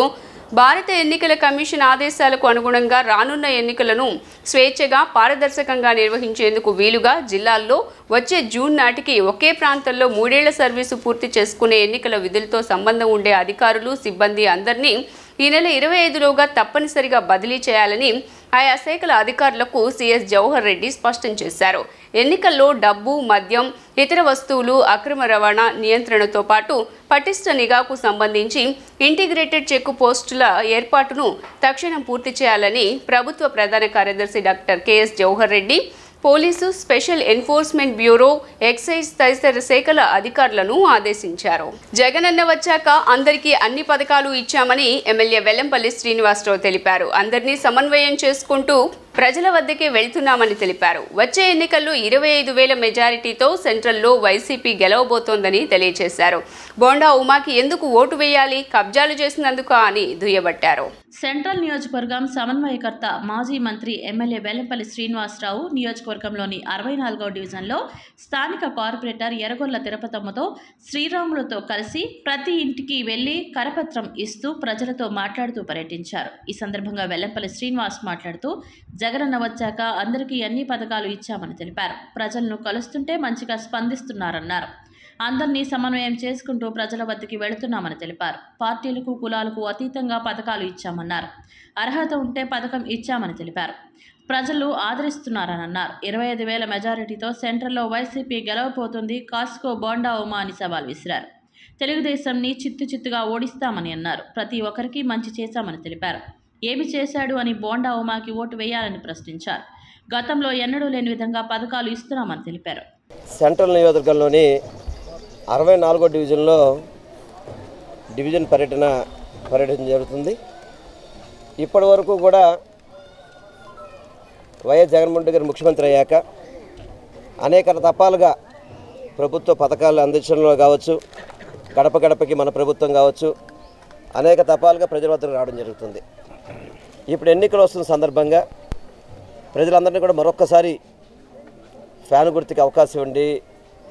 భారత ఎన్నికల కమిషన్ ఆదేశాలకు అనుగుణంగా రానున్న ఎన్నికలను స్వేచ్ఛగా, పారదర్శకంగా నిర్వహించేందుకు వీలుగా జిల్లాల్లో వచ్చే జూన్ నాటికి ఒకే ప్రాంతంలో 3 ఏళ్ల సర్వీసు పూర్తి చేసుకునే ఎన్నికల విధులతో సంబంధం ఉండే అధికారులు, సిబ్బంది అందరినీ ఈ నెల 25లోగా తప్పనిసరిగా బదిలీ చేయాలని ఆయా శాఖల అధికారులకు సిఎస్ జవహర్ రెడ్డి స్పష్టం చేశారు. ఎన్నికల్లో డబ్బు, మద్యం, ఇతర వస్తువులు అక్రమ రవాణా నియంత్రణతో పాటు పటిష్ట నిఘాకు సంబంధించి ఇంటిగ్రేటెడ్ చెక్ పోస్టుల ఏర్పాటును తక్షణం పూర్తి చేయాలని ప్రభుత్వ ప్రధాన కార్యదర్శి doctor K S Jawahar Reddy, police, special enforcement bureau, excise తదితర శాఖల అధికారులను ఆదేశించారు. జగనన్న వచ్చాక అందరికీ అన్ని పథకాలు ఇచ్చామని ఎమ్మెల్యే వెల్లంపల్లి శ్రీనివాసరావు తెలిపారు. అందరినీ సమన్వయం చేసుకుంటూ ప్రజల వద్దకే వెళ్తున్నామని తెలిపారు. వచ్చే ఎన్నికల్లో 25,000 మెజారిటీతో సెంట్రల్లో వైసీపీ గెలవబోతోందని తెలియజేశారు. బోండా ఉమాకి ఎందుకు ఓటు వేయాలి, కబ్జాలు చేసినందుకు అని దుయ్యబట్టారు. సెంట్రల్ నియోజకవర్గం సమన్వయకర్త మాజీ మంత్రి ఎమ్మెల్యే వెల్లంపల్లి శ్రీనివాసరావు నియోజకవర్గంలోని 64వ డివిజన్లో స్థానిక కార్పొరేటర్ ఎర్రగొల్ల తిరుపతమ్మతో శ్రీరాములతో కలిసి ప్రతి ఇంటికి వెళ్లి కరపత్రం ఇస్తూ ప్రజలతో మాట్లాడుతూ పర్యటించారు. ఈ సందర్భంగా వెల్లంపల్లి శ్రీనివాస్ మాట్లాడుతూ జగనన్న వచ్చాక అందరికీ అన్ని పథకాలు ఇచ్చామని తెలిపారు. ప్రజలను కలుస్తుంటే మంచిగా స్పందిస్తున్నారన్నారు. అందరినీ సమన్వయం చేసుకుంటూ ప్రజల వద్దకి వెళుతున్నామని తెలిపారు. పార్టీలకు, కులాలకు అతీతంగా పథకాలు ఇచ్చామన్నారు. అర్హత ఉంటే పథకం ఇచ్చామని తెలిపారు. ప్రజలు ఆదరిస్తున్నారని అన్నారు. 25,000 మెజారిటీతో సెంట్రల్లో వైసీపీ గెలవబోతుంది, కాస్కో బోండా ఉమా అని సవాల్ విసిరారు. తెలుగుదేశంని చిత్తుగా ఓడిస్తామని అన్నారు. ప్రతి ఒక్కరికి మంచి చేశామని తెలిపారు. ఏమి చేశాడు అని బోండా ఉమాకి ఓటు వేయాలని ప్రశ్నించారు. గతంలో ఎన్నడూ లేని విధంగా పథకాలు ఇస్తున్నామని తెలిపారు. సెంట్రల్ నియోజకవర్గంలోని 64వ డివిజన్లో డివిజన్ పర్యటన జరుగుతుంది. ఇప్పటి వరకు కూడా వైఎస్ జగన్మోహన్ రెడ్డి గారు ముఖ్యమంత్రి అయ్యాక అనేక తపాలుగా ప్రభుత్వ పథకాలు అందించడంలో కావచ్చు, గడప గడపకి మన ప్రభుత్వం కావచ్చు, అనేక తపాలుగా ప్రజల వద్దకు రావడం జరుగుతుంది. ఇప్పుడు ఎన్నికలు వస్తున్న సందర్భంగా ప్రజలందరినీ కూడా మరొక్కసారి ఫ్యాన్ గుర్తుకి అవకాశం ఇవ్వండి,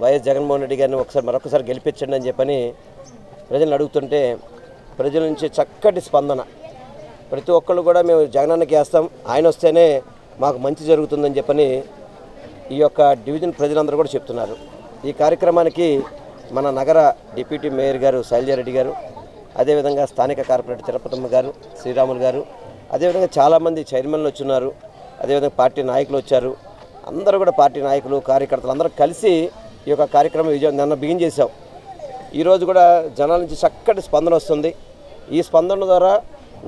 వైఎస్ జగన్మోహన్ రెడ్డి గారిని మరొకసారి గెలిపించండి అని చెప్పని ప్రజలను అడుగుతుంటే ప్రజల నుంచి చక్కటి స్పందన. ప్రతి ఒక్కళ్ళు కూడా మేము జగనన్నకి వేస్తాం, ఆయన వస్తేనే మాకు మంచి జరుగుతుందని చెప్పని ఈ యొక్క డివిజన్ ప్రజలందరూ కూడా చెప్తున్నారు. ఈ కార్యక్రమానికి మన నగర డిప్యూటీ మేయర్ గారు శైలజారెడ్డి గారు, అదేవిధంగా స్థానిక కార్పొరేటర్ తిరుపతమ్మ గారు, శ్రీరాములు గారు, అదేవిధంగా చాలామంది చైర్మన్లు వచ్చున్నారు, అదేవిధంగా పార్టీ నాయకులు వచ్చారు. అందరూ కూడా పార్టీ నాయకులు, కార్యకర్తలు అందరూ కలిసి ఈ యొక్క కార్యక్రమం విజయం నిన్న బిగిన్ చేశాం. ఈరోజు కూడా జనాల నుంచి చక్కటి స్పందన వస్తుంది. ఈ స్పందన ద్వారా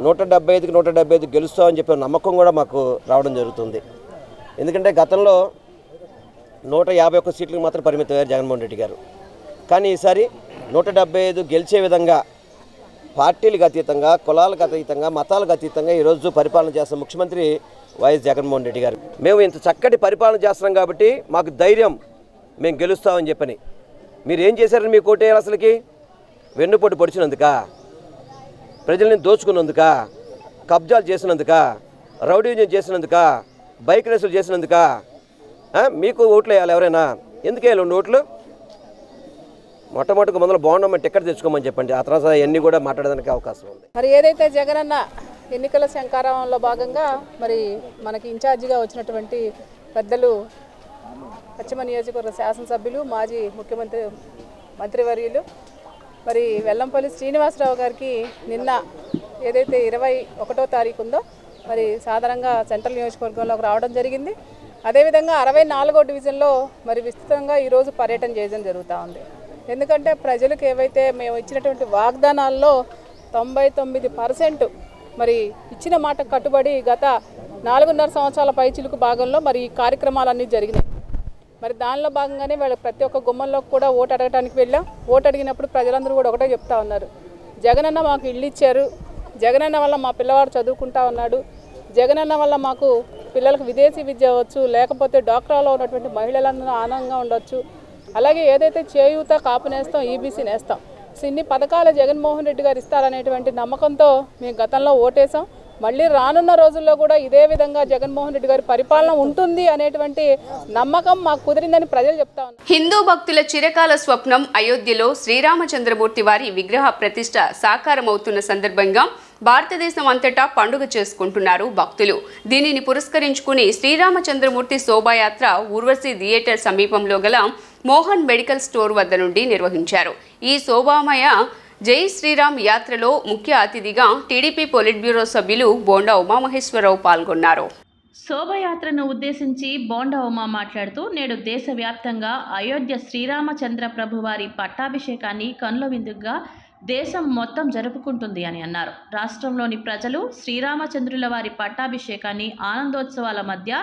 175కి 175 గెలుస్తామని చెప్పే నమ్మకం కూడా మాకు రావడం జరుగుతుంది. ఎందుకంటే గతంలో 151 సీట్లకు మాత్రం పరిమితమయ్యారు జగన్మోహన్ రెడ్డి గారు. కానీ ఈసారి 175 గెలిచే విధంగా పార్టీలకు అతీతంగా, కులాలకు అతీతంగా, మతాలకు అతీతంగా ఈరోజు పరిపాలన చేస్తున్న ముఖ్యమంత్రి వైఎస్ జగన్మోహన్ రెడ్డి గారు. మేము ఇంత చక్కటి పరిపాలన చేస్తున్నాం కాబట్టి మాకు ధైర్యం, మేము గెలుస్తామని చెప్పని. మీరు ఏం చేశారని మీకు ఓటేయాలి? అసలుకి వెన్నుపోటు పొడిచినందుక, ప్రజల్ని దోచుకున్నందుక, కబ్జాలు చేసినందుక, రౌడీజం చేసినందుక, బైక్ రేసులు చేసినందుక మీకు ఓట్లు వేయాలి ఎవరైనా? ఎందుకు వేయాలి ఓట్లు? మొట్టమొదటిగా మొదలు బాగుండమని టికెట్ తెచ్చుకోమని చెప్పండి. ఆ తర్వాత అన్నీ కూడా మాట్లాడడానికి అవకాశం ఉంది. మరి ఏదైతే జగనన్న ఎన్నికల శంకారావంలో భాగంగా మరి మనకి ఇన్ఛార్జిగా వచ్చినటువంటి పెద్దలు పశ్చిమ నియోజకవర్గ శాసనసభ్యులు మాజీ ముఖ్యమంత్రి మంత్రివర్యులు మరి వెల్లంపల్లి శ్రీనివాసరావు గారికి నిన్న ఏదైతే 21వ తారీఖు ఉందో మరి సాధారణంగా సెంట్రల్ నియోజకవర్గంలోకి రావడం జరిగింది. అదేవిధంగా 64వ డివిజన్లో మరి విస్తృతంగా ఈరోజు పర్యటన చేయడం జరుగుతూ ఉంది. ఎందుకంటే ప్రజలకు ఏవైతే మేము ఇచ్చినటువంటి వాగ్దానాల్లో 99% మరి ఇచ్చిన మాట కట్టుబడి గత 4.5 సంవత్సరాల పైచిలుకు భాగంలో మరి ఈ కార్యక్రమాలన్నీ జరిగినాయి. మరి దానిలో భాగంగానే వాళ్ళు ప్రతి ఒక్క గుమ్మంలో కూడా ఓటు అడగడానికి వెళ్ళాం. ఓటు అడిగినప్పుడు ప్రజలందరూ కూడా ఒకటే చెప్తా ఉన్నారు, జగనన్న మాకు ఇల్లు ఇచ్చారు, జగనన్న వల్ల మా పిల్లవాడు చదువుకుంటా ఉన్నాడు, జగనన్న వల్ల మాకు పిల్లలకు విదేశీ విద్య అవ్వచ్చు, లేకపోతే డాక్టర్లో ఉన్నటువంటి మహిళలందరూ ఆనందంగా ఉండొచ్చు, అలాగే ఏదైతే చేయూత కాపు నేస్తాం ఈబీసీ నేస్తాం ఇన్ని పథకాలు జగన్మోహన్ రెడ్డి గారు ఇస్తారనేటువంటి నమ్మకంతో మేము గతంలో ఓటేసాం. మళ్ళీ రానున్న రోజుల్లో కూడా ఇదే విధంగా జగన్మోహన్ రెడ్డి గారి పరిపాలన ఉంటుంది అనేటువంటి నమ్మకం మాకు కుదిరిందని ప్రజలు చెప్తా ఉన్నారు. హిందూ భక్తుల చిరకాల స్వప్నం అయోధ్యలో శ్రీరామచంద్రమూర్తి వారి విగ్రహ ప్రతిష్ఠ సాకారమవుతున్న సందర్భంగా భారతదేశం అంతటా పండుగ చేసుకుంటున్నారు భక్తులు. దీనిని పురస్కరించుకుని శ్రీరామచంద్రమూర్తి శోభాయాత్ర ఊర్వశి థియేటర్ సమీపంలో గల మోహన్ మెడికల్ స్టోర్ వద్ద నుండి నిర్వహించారు. ఈ శోభామయ జై శ్రీరామ్ యాత్రలో ముఖ్య అతిథిగా టీడీపీ పొలిట్ బ్యూరో సభ్యులు బోండా ఉమామహేశ్వరరావు పాల్గొన్నారు. శోభయాత్రను ఉద్దేశించి బోండా ఉమా మాట్లాడుతూ నేడు దేశవ్యాప్తంగా అయోధ్య శ్రీరామచంద్ర ప్రభువారి పట్టాభిషేకాన్ని కనుల విందుగా దేశం మొత్తం జరుపుకుంటుంది అని అన్నారు. రాష్ట్రంలోని ప్రజలు శ్రీరామచంద్రుల వారి పట్టాభిషేకాన్ని ఆనందోత్సవాల మధ్య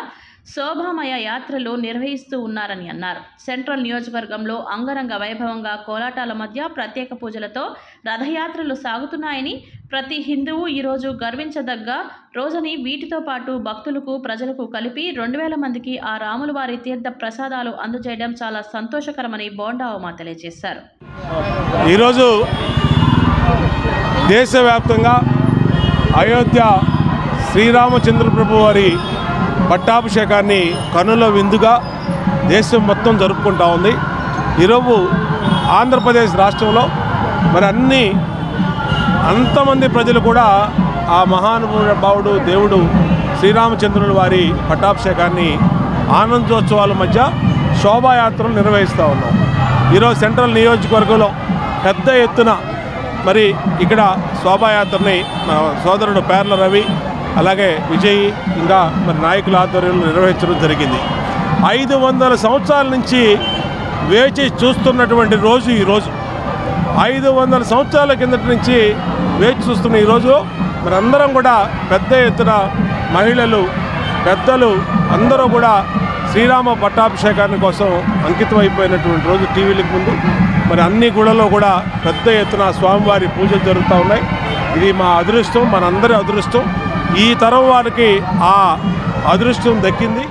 శోభామయ యాత్రలు నిర్వహిస్తూ ఉన్నారని అన్నారు. సెంట్రల్ నియోజకవర్గంలో అంగరంగ వైభవంగా కోలాటాల మధ్య ప్రత్యేక పూజలతో రథయాత్రలు సాగుతున్నాయని, ప్రతి హిందువు ఈరోజు గర్వించదగ్గ రోజని వీటితో పాటు భక్తులకు ప్రజలకు కలిపి 2000 మందికి ఆ రాముల వారి తీర్థ ప్రసాదాలు అందజేయడం చాలా సంతోషకరమని బోండా ఉమా తెలియజేశారు. ఈరోజు దేశవ్యాప్తంగా అయోధ్య శ్రీరామచంద్ర ప్రభు వారి పట్టాభిషేకాన్ని కనుల విందుగా దేశం మొత్తం జరుపుకుంటా ఉంది. ఈరోజు ఆంధ్రప్రదేశ్ రాష్ట్రంలో మరి అంతమంది ప్రజలు కూడా ఆ మహానుభావుడు దేవుడు శ్రీరామచంద్రుల వారి పట్టాభిషేకాన్ని ఆనందోత్సవాల మధ్య శోభాయాత్రలు నిర్వహిస్తూ ఉన్నాం. ఈరోజు సెంట్రల్ నియోజకవర్గంలో పెద్ద ఎత్తున మరి ఇక్కడ శోభాయాత్రని సోదరుడు పేర్ల రవి అలాగే విజయ్ ఇంకా మరి నాయకుల ఆధ్వర్యంలో నిర్వహించడం జరిగింది. 500 సంవత్సరాల నుంచి వేచి చూస్తున్నటువంటి రోజు ఈరోజు. 500 సంవత్సరాల కిందటి నుంచి వేచి చూస్తున్న ఈరోజు మరి అందరం కూడా పెద్ద ఎత్తున మహిళలు పెద్దలు అందరూ కూడా శ్రీరామ పట్టాభిషేకాన్ని కోసం అంకితం అయిపోయినటువంటి రోజు. టీవీలకు ముందు మరి అన్ని గుళ్ళలో కూడా పెద్ద ఎత్తున స్వామివారి పూజలు జరుగుతూ ఉన్నాయి. ఇది మా అదృష్టం, మనందరి అదృష్టం. ఈ తరం వారికి ఆ అదృష్టం దక్కింది.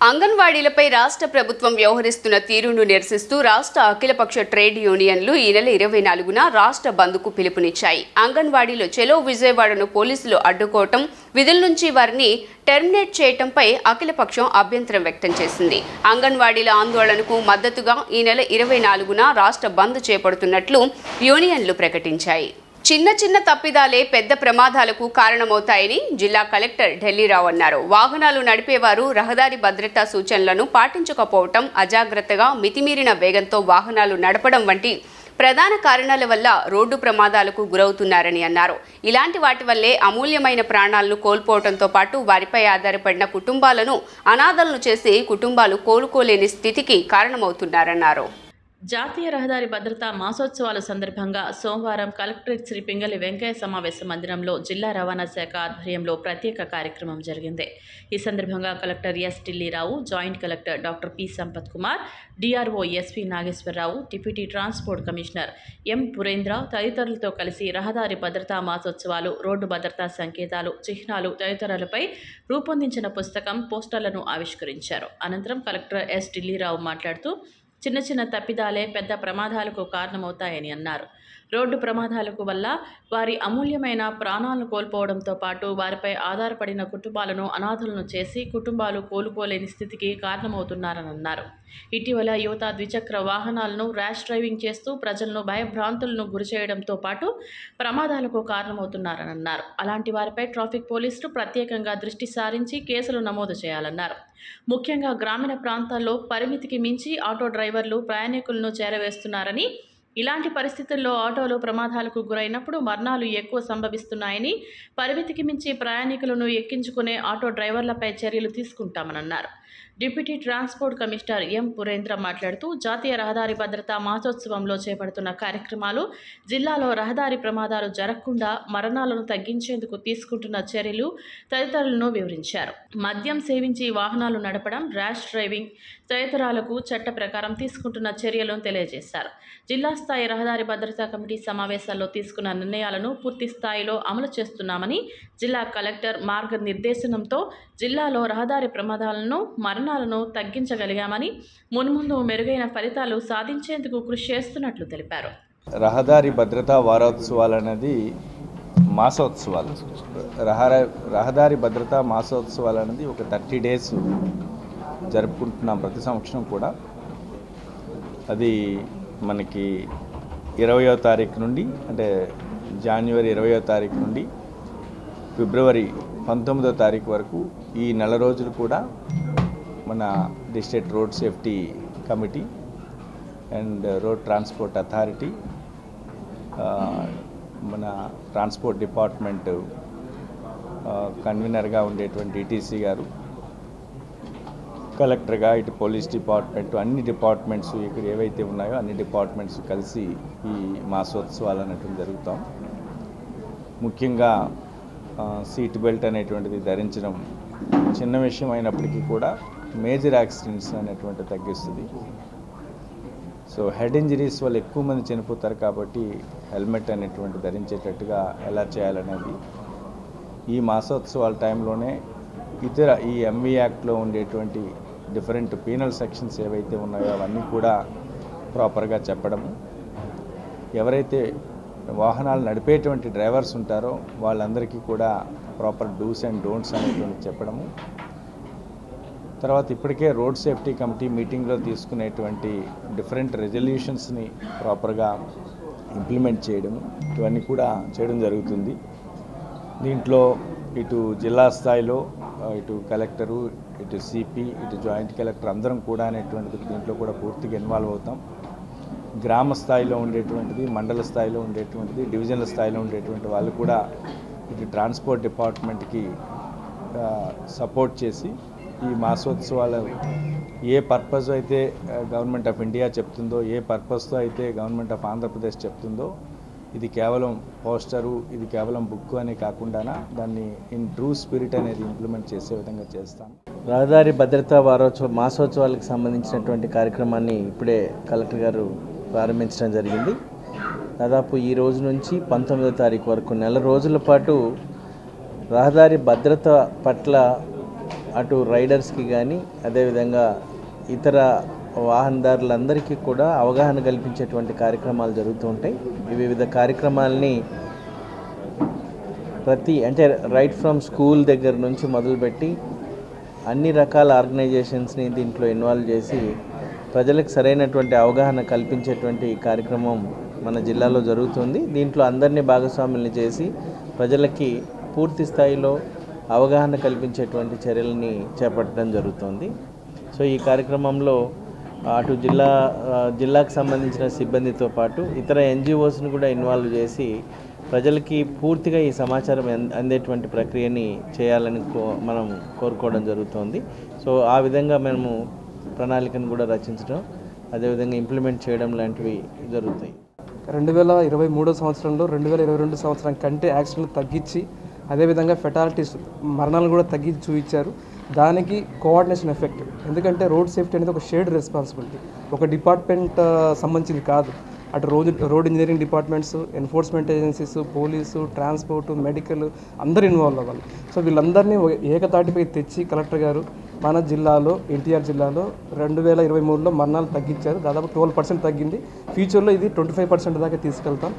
అంగన్వాడీలపై రాష్ట్ర ప్రభుత్వం వ్యవహరిస్తున్న తీరును నిరసిస్తూ రాష్ట్ర అఖిలపక్ష ట్రేడ్ యూనియన్లు ఈ నెల 24న రాష్ట్ర బంద్కు పిలుపునిచ్చాయి. అంగన్వాడీలో చెలో విజయవాడను పోలీసులు అడ్డుకోవటం, విధుల నుంచి వారిని టెర్మినేట్ చేయటంపై అఖిలపక్షం అభ్యంతరం వ్యక్తం చేసింది. అంగన్వాడీల ఆందోళనకు మద్దతుగా ఈ నెల 24న రాష్ట్ర బంద్ చేపడుతున్నట్లు యూనియన్లు ప్రకటించాయి. చిన్న తప్పిదాలే పెద్ద ప్రమాదాలకు కారణమవుతాయని జిల్లా కలెక్టర్ ఢిల్లీరావు అన్నారు. వాహనాలు నడిపేవారు రహదారి భద్రతా సూచనలను పాటించకపోవటం, అజాగ్రత్తగా మితిమీరిన వేగంతో వాహనాలు నడపడం వంటి ప్రధాన కారణాల వల్ల రోడ్డు ప్రమాదాలకు గురవుతున్నారని అన్నారు. ఇలాంటి వాటి వల్లే అమూల్యమైన ప్రాణాలను కోల్పోవడంతో పాటు వారిపై ఆధారపడిన కుటుంబాలను అనాథలను చేసి కుటుంబాలు కోలుకోలేని స్థితికి కారణమవుతున్నారన్నారు. జాతీయ రహదారి భద్రతా మాసోత్సవాల సందర్భంగా సోమవారం కలెక్టరేట్ శ్రీ పింగళి వెంకయ్య సమావేశ మందిరంలో జిల్లా రవాణా శాఖ ఆధ్వర్యంలో ప్రత్యేక కార్యక్రమం జరిగింది. ఈ సందర్భంగా collector S Dilli Rao, joint collector doctor P Sampath Kumar, DRO SV Nageswara Rao, deputy transport commissioner M Purendra తదితరులతో కలిసి రహదారి భద్రతా మాసోత్సవాలు, రోడ్డు భద్రతా సంకేతాలు, చిహ్నాలు తదితరులపై రూపొందించిన పుస్తకం, పోస్టర్లను ఆవిష్కరించారు. అనంతరం కలెక్టర్ ఎస్ ఢిల్లీరావు మాట్లాడుతూ చిన్న తప్పిదాలే పెద్ద ప్రమాదాలకు కారణమవుతాయని అన్నారు. రోడ్డు ప్రమాదాలకు వల్ల వారి అమూల్యమైన ప్రాణాలను కోల్పోవడంతో పాటు వారిపై ఆధారపడిన కుటుంబాలను అనాథులను చేసి కుటుంబాలు కోలుకోలేని స్థితికి కారణమవుతున్నారని అన్నారు. ఇటీవల యువత ద్విచక్ర వాహనాలను ర్యాష్ డ్రైవింగ్ చేస్తూ ప్రజలను భయభ్రాంతులను గురిచేయడంతో పాటు ప్రమాదాలకు కారణమవుతున్నారని అన్నారు. అలాంటి వారిపై ట్రాఫిక్ పోలీసులు ప్రత్యేకంగా దృష్టి సారించి కేసులు నమోదు చేయాలన్నారు. ముఖ్యంగా గ్రామీణ ప్రాంతాల్లో పరిమితికి మించి ఆటో డ్రైవర్లు ప్రయాణికులను చేరవేస్తున్నారని, ఇలాంటి పరిస్థితుల్లో ఆటోలు ప్రమాదాలకు గురైనప్పుడు మరణాలు ఎక్కువ సంభవిస్తున్నాయని, పరిమితికి మించి ప్రయాణికులను ఎక్కించుకునే ఆటో డ్రైవర్లపై చర్యలు తీసుకుంటామని అన్నారు. Deputy transport commissioner M Purendra మాట్లాడుతూ జాతీయ రహదారి భద్రతా మాసోత్సవంలో చేపడుతున్న కార్యక్రమాలు, జిల్లాలో రహదారి ప్రమాదాలు జరగకుండా మరణాలను తగ్గించేందుకు తీసుకుంటున్న చర్యలు తదితరులను వివరించారు. మద్యం సేవించి వాహనాలు నడపడం, ర్యాష్ డ్రైవింగ్ తదితరాలకు చట్ట ప్రకారం తీసుకుంటున్న చర్యలను తెలియజేశారు. జిల్లా స్థాయి రహదారి భద్రతా కమిటీ సమావేశాల్లో తీసుకున్న నిర్ణయాలను పూర్తి స్థాయిలో అమలు చేస్తున్నామని, జిల్లా కలెక్టర్ మార్గనిర్దేశనంతో జిల్లాలో రహదారి ప్రమాదాలను, మరణాలను తగ్గించగలిగామని, మున్ముందు మెరుగైన ఫలితాలు సాధించేందుకు కృషి చేస్తున్నట్లు తెలిపారు. రహదారి భద్రతా వారోత్సవాలు అనేది మాసోత్సవాలు. రహదారి భద్రతా మాసోత్సవాలు అనేది ఒక 30 days జరుపుకుంటున్నాం ప్రతి సంవత్సరం కూడా. అది మనకి 20వ తారీఖు నుండి, అంటే జనవరి 20వ తారీఖు నుండి ఫిబ్రవరి 19వ తారీఖు వరకు ఈ నెల రోజులు కూడా మన district road safety committee and road transport authority, మన ట్రాన్స్పోర్ట్ డిపార్ట్మెంట్ కన్వీనర్గా ఉండేటువంటి డిటీసీ గారు, కలెక్టర్గా ఇటు పోలీస్ డిపార్ట్మెంట్, అన్ని డిపార్ట్మెంట్స్ ఇక్కడ ఏవైతే ఉన్నాయో అన్ని డిపార్ట్మెంట్స్ కలిసి ఈ మాసోత్సవాలు అనేటువంటి జరుగుతాం. ముఖ్యంగా సీట్ బెల్ట్ అనేటువంటిది ధరించడం చిన్న విషయం అయినప్పటికీ కూడా మేజర్ యాక్సిడెంట్స్ అనేటువంటిది తగ్గిస్తుంది. సో హెడ్ ఇంజరీస్ వల్ల ఎక్కువ మంది చనిపోతారు కాబట్టి హెల్మెట్ అనేటువంటి ధరించేటట్టుగా ఎలా చేయాలనేది ఈ మాసోత్సవాల టైంలోనే ఇతర ఈ ఎంవీ యాక్ట్లో ఉండేటువంటి డిఫరెంట్ పీనల్ సెక్షన్స్ ఏవైతే ఉన్నాయో అవన్నీ కూడా ప్రాపర్గా చెప్పడము, ఎవరైతే వాహనాలు నడిపేటువంటి డ్రైవర్స్ ఉంటారో వాళ్ళందరికీ కూడా ప్రాపర్ డూస్ అండ్ డోంట్స్ అనేటువంటి చెప్పడము, తర్వాత ఇప్పటికే రోడ్ సేఫ్టీ కమిటీ మీటింగ్లో తీసుకునేటువంటి డిఫరెంట్ రెజల్యూషన్స్ని ప్రాపర్గా ఇంప్లిమెంట్ చేయడము, ఇవన్నీ కూడా చేయడం జరుగుతుంది. దీంట్లో ఇటు జిల్లా స్థాయిలో ఇటు కలెక్టరు, ఇటు సిపి, ఇటు జాయింట్ కలెక్టర్ అందరం కూడా అనేటువంటిది దీంట్లో కూడా పూర్తిగా ఇన్వాల్వ్ అవుతాం. గ్రామ స్థాయిలో ఉండేటువంటిది, మండల స్థాయిలో ఉండేటువంటిది, డివిజన్ల స్థాయిలో ఉండేటువంటి వాళ్ళు కూడా ఇటు ట్రాన్స్పోర్ట్ డిపార్ట్మెంట్కి సపోర్ట్ చేసి ఈ మాసోత్సవాలు ఏ పర్పస్ అయితే గవర్నమెంట్ ఆఫ్ ఇండియా చెప్తుందో, ఏ పర్పస్తో అయితే గవర్నమెంట్ ఆఫ్ ఆంధ్రప్రదేశ్ చెప్తుందో, ఇది కేవలం పోస్టరు, ఇది కేవలం బుక్ అనే కాకుండా దాన్ని ఇన్ ట్రూ స్పిరిట్ అనేది ఇంప్లిమెంట్ చేసే విధంగా చేస్తాం. రహదారి భద్రతా మాసోత్సవాలకు సంబంధించినటువంటి కార్యక్రమాన్ని ఇప్పుడే కలెక్టర్ గారు ప్రారంభించడం జరిగింది. దాదాపు ఈ రోజు నుంచి 19వ తారీఖు వరకు నెల రోజుల పాటు రహదారి భద్రత పట్ల అటు రైడర్స్కి కానీ అదేవిధంగా ఇతర వాహనదారులందరికీ కూడా అవగాహన కల్పించేటువంటి కార్యక్రమాలు జరుగుతూ ఉంటాయి. ఈ వివిధ కార్యక్రమాలని అంటే రైట్ ఫ్రమ్ స్కూల్ దగ్గర నుంచి మొదలుపెట్టి అన్ని రకాల ఆర్గనైజేషన్స్ని దీంట్లో ఇన్వాల్వ్ చేసి ప్రజలకు సరైనటువంటి అవగాహన కల్పించేటువంటి కార్యక్రమం మన జిల్లాలో జరుగుతుంది. దీంట్లో అందరినీ భాగస్వాముల్ని చేసి ప్రజలకి పూర్తి స్థాయిలో అవగాహన కల్పించేటువంటి చర్యలని చేపట్టడం జరుగుతుంది. సో ఈ కార్యక్రమంలో అటు జిల్లాకు సంబంధించిన సిబ్బందితో పాటు ఇతర ఎన్జిఓస్ని కూడా ఇన్వాల్వ్ చేసి ప్రజలకి పూర్తిగా ఈ సమాచారం అందేటువంటి ప్రక్రియని చేయాలని మనం కోరుకోవడం జరుగుతుంది. సో ఆ విధంగా మేము ప్రణాళికను కూడా రచించడం, అదేవిధంగా ఇంప్లిమెంట్ చేయడం లాంటివి జరుగుతాయి. 2023 సంవత్సరంలో 2022 సంవత్సరం కంటే యాక్సిడెంట్లు తగ్గించి అదేవిధంగా ఫెటాలిటీస్ మరణాలను కూడా తగ్గించి చూపించారు. దానికి కోఆర్డినేషన్ ఎఫెక్ట్, ఎందుకంటే రోడ్ సేఫ్టీ అనేది ఒక షేర్డ్ రెస్పాన్సిబిలిటీ, ఒక డిపార్ట్మెంట్ సంబంధించింది కాదు. అటు road engineering departments, enforcement agencies, police, transport, medical అందరూ ఇన్వాల్వ్ అవ్వాలి. సో వీళ్ళందరినీ ఏకతాటిపై తెచ్చి కలెక్టర్ గారు మన జిల్లాలో ఎన్టీఆర్ జిల్లాలో 2023లో మరణాలు తగ్గించారు. దాదాపు 12% తగ్గింది. ఫ్యూచర్లో ఇది 25% దాకా తీసుకెళ్తాం.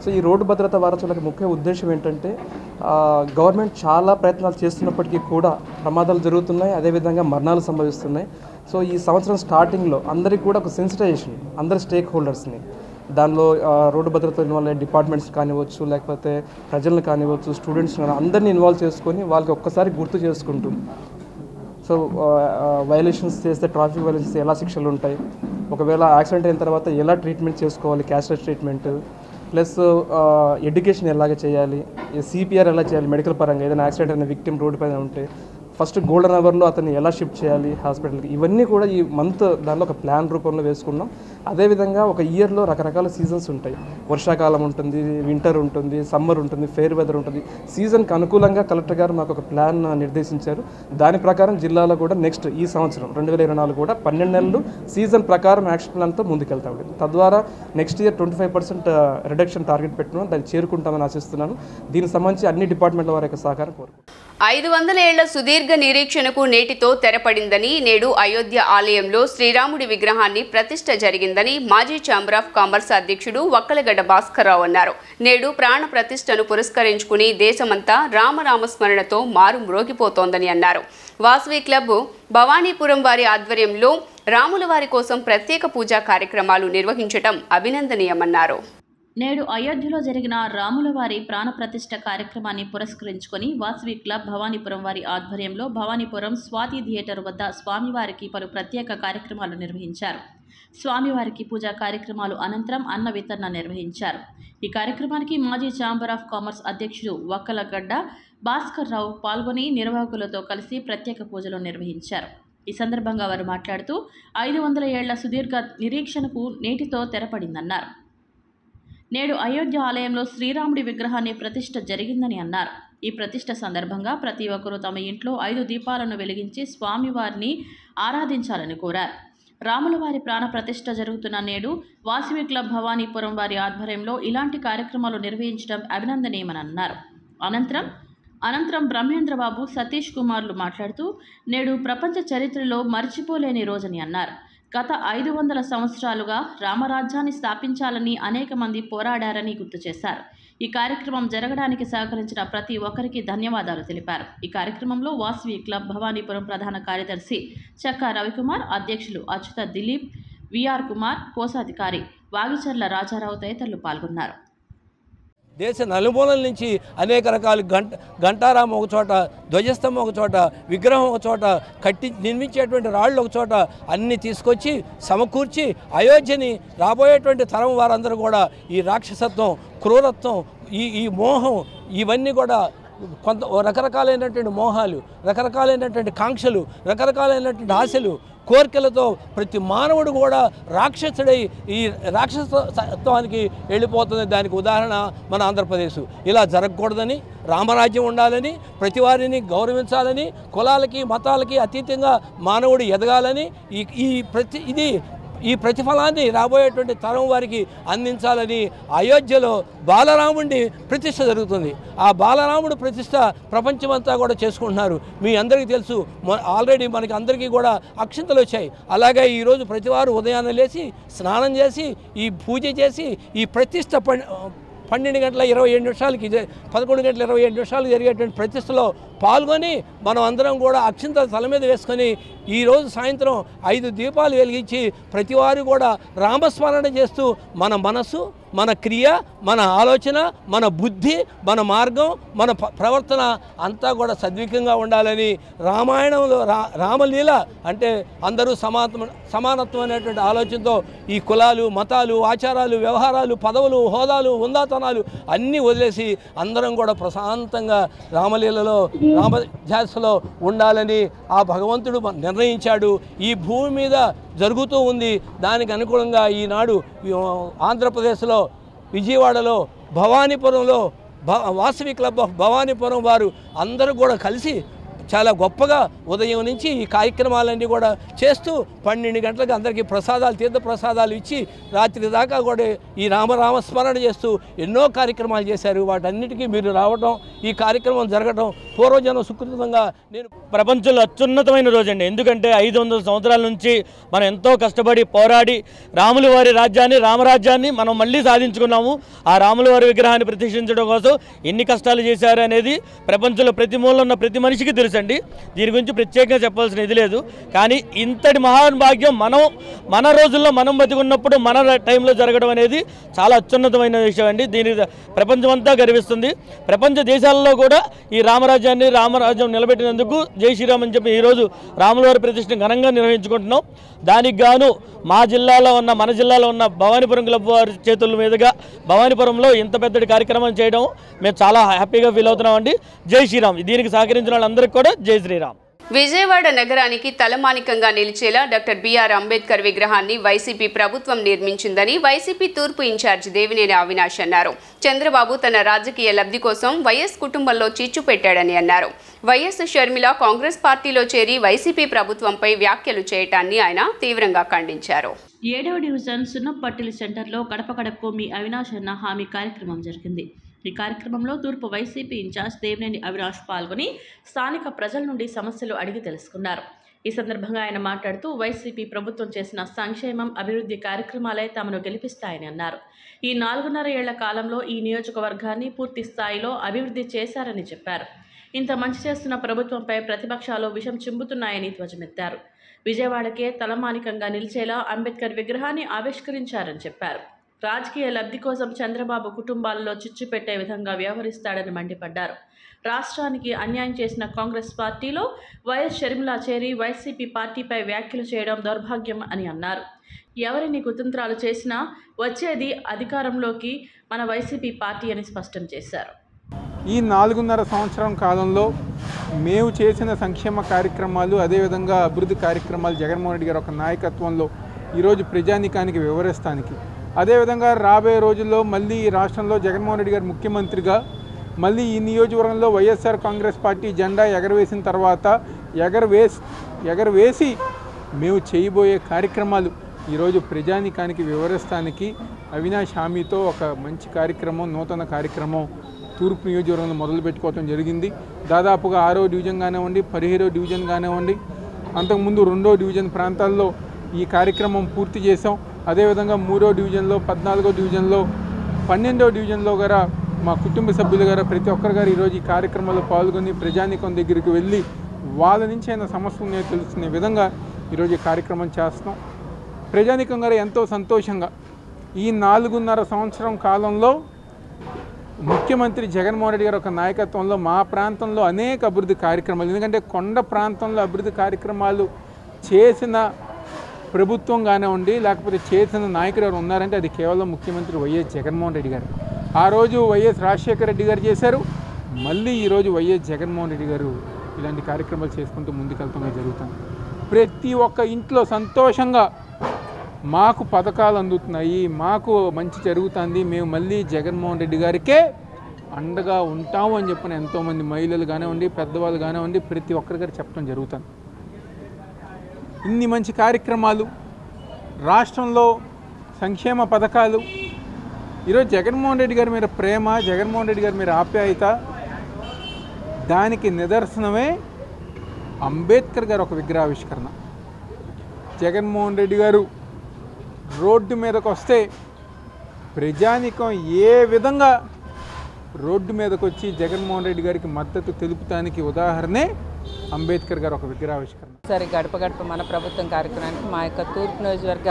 సో ఈ రోడ్డు భద్రతా వారోత్సవాలకు ముఖ్య ఉద్దేశం ఏంటంటే గవర్నమెంట్ చాలా ప్రయత్నాలు చేస్తున్నప్పటికీ కూడా ప్రమాదాలు జరుగుతున్నాయి, అదేవిధంగా మరణాలు సంభవిస్తున్నాయి. సో ఈ సంవత్సరం స్టార్టింగ్లో అందరికీ కూడా ఒక సెన్సిటైజేషన్, అందరి స్టేక్ హోల్డర్స్ని, దానిలో రోడ్డు భద్రత ఇన్వాల్వ్ అయ్యే డిపార్ట్మెంట్స్ కానివ్వచ్చు, లేకపోతే ప్రజలను కానివ్వచ్చు, స్టూడెంట్స్ అందరినీ ఇన్వాల్వ్ చేసుకొని వాళ్ళకి ఒక్కసారి గుర్తు చేసుకుంటూ, సో వయలేషన్స్ చేస్తే ట్రాఫిక్ వయలేషన్స్ ఎలా శిక్షలు ఉంటాయి, ఒకవేళ యాక్సిడెంట్ అయిన తర్వాత ఎలా ట్రీట్మెంట్ చేసుకోవాలి, క్యాష్లెస్ ట్రీట్మెంట్, ప్లస్ ఎడ్యుకేషన్ ఎలాగ చేయాలి, సిపిఆర్ ఎలా చేయాలి మెడికల్ పరంగా, ఏదైనా యాక్సిడెంట్ అయిన విక్టిమ్ రోడ్డు పైన ఉంటే ఫస్ట్ గోల్డెన్ అవర్లో అతన్ని ఎలా షిఫ్ట్ చేయాలి హాస్పిటల్కి, ఇవన్నీ కూడా ఈ మంత్ దానిలో ఒక ప్లాన్ రూపంలో వేసుకున్నాం. అదేవిధంగా ఒక ఇయర్లో రకరకాల సీజన్స్ ఉంటాయి. వర్షాకాలం ఉంటుంది, వింటర్ ఉంటుంది, సమ్మర్ ఉంటుంది, ఫెయిర్ వెదర్ ఉంటుంది. సీజన్కి అనుకూలంగా కలెక్టర్ గారు మాకు ఒక ప్లాన్ నిర్దేశించారు. దాని ప్రకారం జిల్లాలో కూడా నెక్స్ట్ ఈ సంవత్సరం 2024 కూడా 12 నెలలు సీజన్ ప్రకారం యాక్షన్ ప్లాన్తో ముందుకెళ్తాం. తద్వారా నెక్స్ట్ ఇయర్ 25% రిడక్షన్ టార్గెట్ పెట్టినాం, దాన్ని చేరుకుంటామని ఆశిస్తున్నాను. దీనికి సంబంధించి అన్ని డిపార్ట్మెంట్ల వారి యొక్క సహకారం కోరుకుంటున్నాను. 500 ఏళ్ల సుదీర్ఘ నిరీక్షణకు నేటితో తెరపడిందని, నేడు అయోధ్య ఆలయంలో శ్రీరాముడి విగ్రహాన్ని ప్రతిష్ఠ జరిగిందని మాజీ ఛాంబర్ ఆఫ్ కామర్స్ అధ్యక్షుడు వక్కలగడ్డ భాస్కర్రావు అన్నారు. నేడు ప్రాణ ప్రతిష్ఠను పురస్కరించుకుని దేశమంతా రామనామస్మరణతో మారు మ్రోగిపోతోందని అన్నారు. వాసవి క్లబ్ భవానీపురం వారి ఆధ్వర్యంలో రాముల వారి కోసం ప్రత్యేక పూజా కార్యక్రమాలు నిర్వహించడం అభినందనీయమన్నారు. నేడు అయోధ్యలో జరిగిన రాములవారి ప్రాణప్రతిష్ఠ కార్యక్రమాన్ని పురస్కరించుకొని వాసవి క్లబ్ భవానీపురం వారి ఆధ్వర్యంలో భవానీపురం స్వాతి థియేటర్ వద్ద స్వామివారికి పలు ప్రత్యేక కార్యక్రమాలు నిర్వహించారు. స్వామివారికి పూజా కార్యక్రమాలు అనంతరం అన్న వితరణ నిర్వహించారు. ఈ కార్యక్రమానికి మాజీ ఛాంబర్ ఆఫ్ కామర్స్ అధ్యక్షుడు వక్కలగడ్డ భాస్కర్రావు పాల్గొని నిర్వాహకులతో కలిసి ప్రత్యేక పూజలు నిర్వహించారు. ఈ సందర్భంగా వారు మాట్లాడుతూ 500 ఏళ్ల సుదీర్ఘ నిరీక్షణకు నేటితో తెరపడిందన్నారు. నేడు అయోధ్య ఆలయంలో శ్రీరాముడి విగ్రహాన్ని ప్రతిష్ఠ జరిగిందని అన్నారు. ఈ ప్రతిష్ఠ సందర్భంగా ప్రతి ఒక్కరూ తమ ఇంట్లో 5 దీపాలను వెలిగించి స్వామివారిని ఆరాధించాలని కోరారు. రాముల వారి ప్రాణ ప్రతిష్ఠ జరుగుతున్న నేడు వాసవి క్లబ్ భవానీపురం వారి ఆధ్వర్యంలో ఇలాంటి కార్యక్రమాలు నిర్వహించడం అభినందనీయమని అన్నారు. అనంతరం బ్రహ్మేంద్రబాబు, సతీష్ కుమార్లు మాట్లాడుతూ నేడు ప్రపంచ చరిత్రలో మర్చిపోలేని రోజని అన్నారు. గత 500 సంవత్సరాలుగా రామరాజ్యాన్ని స్థాపించాలని అనేక మంది పోరాడారని గుర్తు చేశారు. ఈ కార్యక్రమం జరగడానికి సహకరించిన ప్రతి ఒక్కరికి ధన్యవాదాలు తెలిపారు. ఈ కార్యక్రమంలో వాసవి క్లబ్ భవానీపురం ప్రధాన కార్యదర్శి చక్కా రవికుమార్, అధ్యక్షులు అచ్యుత దిలీప్, విఆర్ కుమార్, కోశాధికారి వాగిచర్ల రాజారావు తదితరులు పాల్గొన్నారు. దేశ నలుమూలల నుంచి అనేక రకాల గంటారాం ఒక చోట, ధ్వజస్తంభం ఒక చోట, విగ్రహం ఒక చోట, నిర్మించేటువంటి రాళ్ళు ఒక చోట అన్నీ తీసుకొచ్చి సమకూర్చి అయోధ్యని రాబోయేటువంటి తరం వారందరూ కూడా ఈ రాక్షసత్వం, క్రూరత్వం, ఈ మోహం, ఇవన్నీ కూడా కొంత రకరకాలైనటువంటి మోహాలు, రకరకాలైనటువంటి కాంక్షలు, రకరకాలైనటువంటి ఆశలు, కోరికలతో ప్రతి మానవుడు కూడా రాక్షసుడై ఈ రాక్షసత్వానికి వెళ్ళిపోతుంది. దానికి ఉదాహరణ మన ఆంధ్రప్రదేశ్. ఇలా జరగకూడదని, రామరాజ్యం ఉండాలని, ప్రతి వారిని గౌరవించాలని, కులాలకి మతాలకి అతీతంగా మానవుడు ఎదగాలని, ఈ ప్రతిఫలాన్ని రాబోయేటువంటి తరం వారికి అందించాలని అయోధ్యలో బాలరాముడి ప్రతిష్ఠ జరుగుతుంది. ఆ బాలరాముడు ప్రతిష్ఠ ప్రపంచమంతా కూడా చేసుకుంటున్నారు. మీ అందరికీ తెలుసు, ఆల్రెడీ మనకి అందరికీ కూడా అక్షింతలు వచ్చాయి. అలాగే ఈరోజు ప్రతివారు ఉదయాన్నే లేచి స్నానం చేసి ఈ పూజ చేసి ఈ ప్రతిష్ఠ 12 గంటల 27 నిమిషాలకి 11 గంటల 27 నిమిషాలు జరిగేటువంటి ప్రతిష్టలో పాల్గొని మనం అందరం కూడా అక్షింతలు తల మీద వేసుకొని ఈరోజు సాయంత్రం 5 దీపాలు వెలిగించి ప్రతివారు కూడా రామస్మరణ చేస్తూ మన మనసు, మన క్రియ, మన ఆలోచన, మన బుద్ధి, మన మార్గం, మన ప్రవర్తన అంతా కూడా సద్వికంగా ఉండాలని, రామాయణంలో రామలీల అంటే అందరూ సమానత్వం అనేటువంటి ఆలోచనతో ఈ కులాలు, మతాలు, ఆచారాలు, వ్యవహారాలు, పదవులు, హోదాలు, ఉందాతనాలు అన్నీ వదిలేసి అందరం కూడా ప్రశాంతంగా రామలీలలో, రామధ్యాసలో ఉండాలని ఆ భగవంతుడు నిర్ణయించాడు. ఈ భూమి మీద జరుగుతూ ఉంది. దానికి అనుకూలంగా ఈనాడు ఆంధ్రప్రదేశ్లో విజయవాడలో భవానీపురంలో వాసవి క్లబ్ ఆఫ్ భవానీపురం వారు అందరూ కూడా కలిసి చాలా గొప్పగా ఉదయం నుంచి ఈ కార్యక్రమాలన్నీ కూడా చేస్తూ 12 గంటలకు అందరికీ ప్రసాదాలు తీర్థ ప్రసాదాలు ఇచ్చి రాత్రి దాకా కూడా ఈ రామస్మరణ చేస్తూ ఎన్నో కార్యక్రమాలు చేశారు. వాటన్నిటికీ మీరు రావడం, ఈ కార్యక్రమం జరగడం పూర్వజనం సుకృతంగా నేను ప్రపంచంలో అత్యున్నతమైన రోజు అండి. ఎందుకంటే 500 సంవత్సరాల నుంచి మనం ఎంతో కష్టపడి పోరాడి రాముల వారి రాజ్యాన్ని, రామరాజ్యాన్ని మనం మళ్ళీ సాధించుకున్నాము. ఆ రాముల వారి విగ్రహాన్ని ప్రతిష్ఠించడం కోసం ఎన్ని కష్టాలు చేశారు అనేది ప్రపంచంలో ప్రతి మూలలో ఉన్న ప్రతి మనిషికి తెలుసండి. దీని గురించి ప్రత్యేకంగా చెప్పాల్సిన ఇది లేదు. కానీ ఇంతటి మహాభాగ్యం మన రోజుల్లో మనం బతికున్నప్పుడు మన టైంలో జరగడం అనేది చాలా అత్యున్నతమైన విషయం అండి. దీని ప్రపంచం అంతా గర్విస్తుంది. ప్రపంచ దేశాలలో కూడా ఈ రామరాజ్యం నిలబెట్టినందుకు జై శ్రీరామ్ అని చెప్పి ఈరోజు రాముల వారి ప్రతిష్టను ఘనంగా నిర్వహించుకుంటున్నాం. దానికి గాను మన జిల్లాలో ఉన్న భవానీపురం క్లబ్ వారి చేతుల మీదుగా భవానీపురంలో ఇంత పెద్దటి కార్యక్రమం చేయడం మేము చాలా హ్యాపీగా ఫీల్ అవుతున్నామండి. జై శ్రీరామ్. దీనికి సహకరించిన వాళ్ళందరికీ కూడా జై శ్రీరామ్. విజయవాడ నగరానికి తలమానికంగా నిలిచేలా డాక్టర్ బిఆర్ అంబేద్కర్ విగ్రహాన్ని వైసీపీ ప్రభుత్వం నిర్మించిందని వైసీపీ తూర్పు ఇన్ఛార్జి దేవినేని అవినాష్ అన్నారు. చంద్రబాబు తన రాజకీయ లబ్ధి కోసం వైఎస్ కుటుంబంలో చిచ్చు పెట్టాడని అన్నారు. వైఎస్ షర్మిల కాంగ్రెస్ పార్టీలో చేరి వైసీపీ ప్రభుత్వంపై వ్యాఖ్యలు చేయటాన్ని ఆయన తీవ్రంగా ఖండించారు. 7వ డివిజన్ సున్నపట్టిలి సెంటర్లో గడప గడపకు మీ అవినాష్ అన్న హామీ కార్యక్రమం జరిగింది. ఈ కార్యక్రమంలో తూర్పు వైసీపీ ఇన్ఛార్జ్ దేవినేని అవినాష్ పాల్గొని స్థానిక ప్రజల నుండి సమస్యలు అడిగి తెలుసుకున్నారు. ఈ సందర్భంగా ఆయన మాట్లాడుతూ వైసీపీ ప్రభుత్వం చేసిన సంక్షేమం, అభివృద్ధి కార్యక్రమాలే తమను గెలిపిస్తాయని అన్నారు. ఈ 4.5 ఏళ్ల కాలంలో ఈ నియోజకవర్గాన్ని పూర్తి స్థాయిలో అభివృద్ధి చేశారని చెప్పారు. ఇంత మంచి చేస్తున్న ప్రభుత్వంపై ప్రతిపక్షాలు విషం చిమ్ముతున్నాయని ధ్వజమెత్తారు. విజయవాడకే తలమానికంగా నిలిచేలా అంబేద్కర్ విగ్రహాన్ని ఆవిష్కరించారని చెప్పారు. రాజకీయ లబ్ధి కోసం చంద్రబాబు కుటుంబాలలో చిచ్చు పెట్టే విధంగా వ్యవహరిస్తాడని మండిపడ్డారు. రాష్ట్రానికి అన్యాయం చేసిన కాంగ్రెస్ పార్టీలో వైఎస్ షర్మిల చేరి వైసీపీ పార్టీపై వ్యాఖ్యలు చేయడం దౌర్భాగ్యం అని అన్నారు. ఎవరిని కుతంత్రాలు చేసినా వచ్చేది అధికారంలోకి మన వైసీపీ పార్టీ అని స్పష్టం చేశారు. ఈ 4.5 సంవత్సరం కాలంలో మేము చేసిన సంక్షేమ కార్యక్రమాలు, అదేవిధంగా అభివృద్ధి కార్యక్రమాలు జగన్మోహన్ రెడ్డి గారు ఒక నాయకత్వంలో ఈరోజు ప్రజానీకానికి వివరిస్తానికి, అదేవిధంగా రాబోయే రోజుల్లో మళ్ళీ ఈ రాష్ట్రంలో జగన్మోహన్ రెడ్డి గారు ముఖ్యమంత్రిగా మళ్ళీ ఈ నియోజకవర్గంలో వైఎస్ఆర్ కాంగ్రెస్ పార్టీ జెండా ఎగరవేసిన తర్వాత ఎగరవేసి మేము చేయబోయే కార్యక్రమాలు ఈరోజు ప్రజానీకానికి వివరిస్తానికి అవినాష్ హామీతో ఒక మంచి కార్యక్రమం, నూతన కార్యక్రమం తూర్పు నియోజకవర్గంలో మొదలు పెట్టుకోవడం జరిగింది. దాదాపుగా 6వ డివిజన్ కానివ్వండి, 17వ డివిజన్ కానివ్వండి, అంతకుముందు 2వ డివిజన్ ప్రాంతాల్లో ఈ కార్యక్రమం పూర్తి చేసాం. అదేవిధంగా 3వ డివిజన్లో, 14వ డివిజన్లో, 12వ డివిజన్లో కూడా మా కుటుంబ సభ్యులు గారు ప్రతి ఒక్కరు గారు ఈరోజు ఈ కార్యక్రమంలో పాల్గొని ప్రజానీకం దగ్గరికి వెళ్ళి వాళ్ళ నుంచి అయిన సమస్యలు ఉన్నాయో తెలుసుకునే విధంగా ఈరోజు ఈ కార్యక్రమం చేస్తున్నాం. ప్రజానీకం గారు ఎంతో సంతోషంగా ఈ 4.5 సంవత్సరం కాలంలో ముఖ్యమంత్రి జగన్మోహన్ రెడ్డి గారు ఒక నాయకత్వంలో మా ప్రాంతంలో అనేక అభివృద్ధి కార్యక్రమాలు, ఎందుకంటే కొండ ప్రాంతంలో అభివృద్ధి కార్యక్రమాలు చేసిన ప్రభుత్వం కానివ్వండి, లేకపోతే చేసిన నాయకులు ఎవరు ఉన్నారంటే అది కేవలం ముఖ్యమంత్రి వైఎస్ జగన్మోహన్ రెడ్డి గారు. ఆ రోజు వైఎస్ రాజశేఖర రెడ్డి గారు చేశారు, మళ్ళీ ఈరోజు వైఎస్ జగన్మోహన్ రెడ్డి గారు ఇలాంటి కార్యక్రమాలు చేసుకుంటూ ముందుకెళ్తామే జరుగుతుంది. ప్రతి ఒక్క ఇంట్లో సంతోషంగా మాకు పథకాలు అందుతున్నాయి, మాకు మంచి జరుగుతుంది, మేము మళ్ళీ జగన్మోహన్ రెడ్డి గారికే అండగా ఉంటాము అని చెప్పిన ఎంతోమంది మహిళలు కానివ్వండి, పెద్దవాళ్ళు కానివ్వండి, ప్రతి ఒక్కరి గారు చెప్పడం జరుగుతుంది. ఇన్ని మంచి కార్యక్రమాలు, రాష్ట్రంలో సంక్షేమ పథకాలు, ఈరోజు జగన్మోహన్ రెడ్డి గారి మీద ప్రేమ, జగన్మోహన్ రెడ్డి గారి మీద ఆప్యాయత, దానికి నిదర్శనమే అంబేద్కర్ గారు ఒక విగ్రహావిష్కరణ. జగన్మోహన్ రెడ్డి గారు రోడ్డు మీదకు వస్తే ప్రజానీకం ఏ విధంగా రోడ్డు మీదకు వచ్చి జగన్మోహన్ రెడ్డి గారికి మద్దతు తెలుపుతానికి ఉదాహరణే అంబేద్కర్ గారు ఒక విగ్రహావిష్కరణ. సరే, గడప గడప మన ప్రభుత్వం కార్యక్రమానికి మా యొక్క తూర్పు నియోజకవర్గ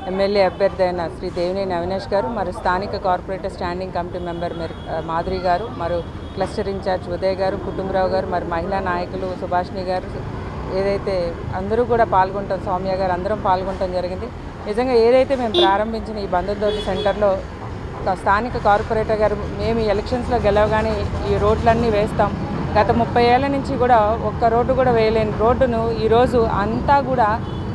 ఎమ్మెల్యే అభ్యర్థి అయిన శ్రీ దేవినేని అవినాష్ గారు, మరి స్థానిక corporator standing committee member Madhuri గారు, మరి క్లస్టర్ ఇన్ఛార్జ్ ఉదయ్ గారు, కుటుంబరావు గారు, మరి మహిళా నాయకులు సుభాష్ని గారు, ఏదైతే అందరూ కూడా పాల్గొంటాం, సౌమ్య గారు, అందరం పాల్గొనడం జరిగింది. నిజంగా ఏదైతే మేము ప్రారంభించిన ఈ బంధుదోటి సెంటర్లో స్థానిక కార్పొరేటర్ గారు మేము ఎలక్షన్స్లో గెలవగానే ఈ రోడ్లన్నీ వేస్తాం, గత 30 ఏళ్ల నుంచి కూడా ఒక్క రోడ్డు కూడా వేయలేని రోడ్డును ఈరోజు అంతా కూడా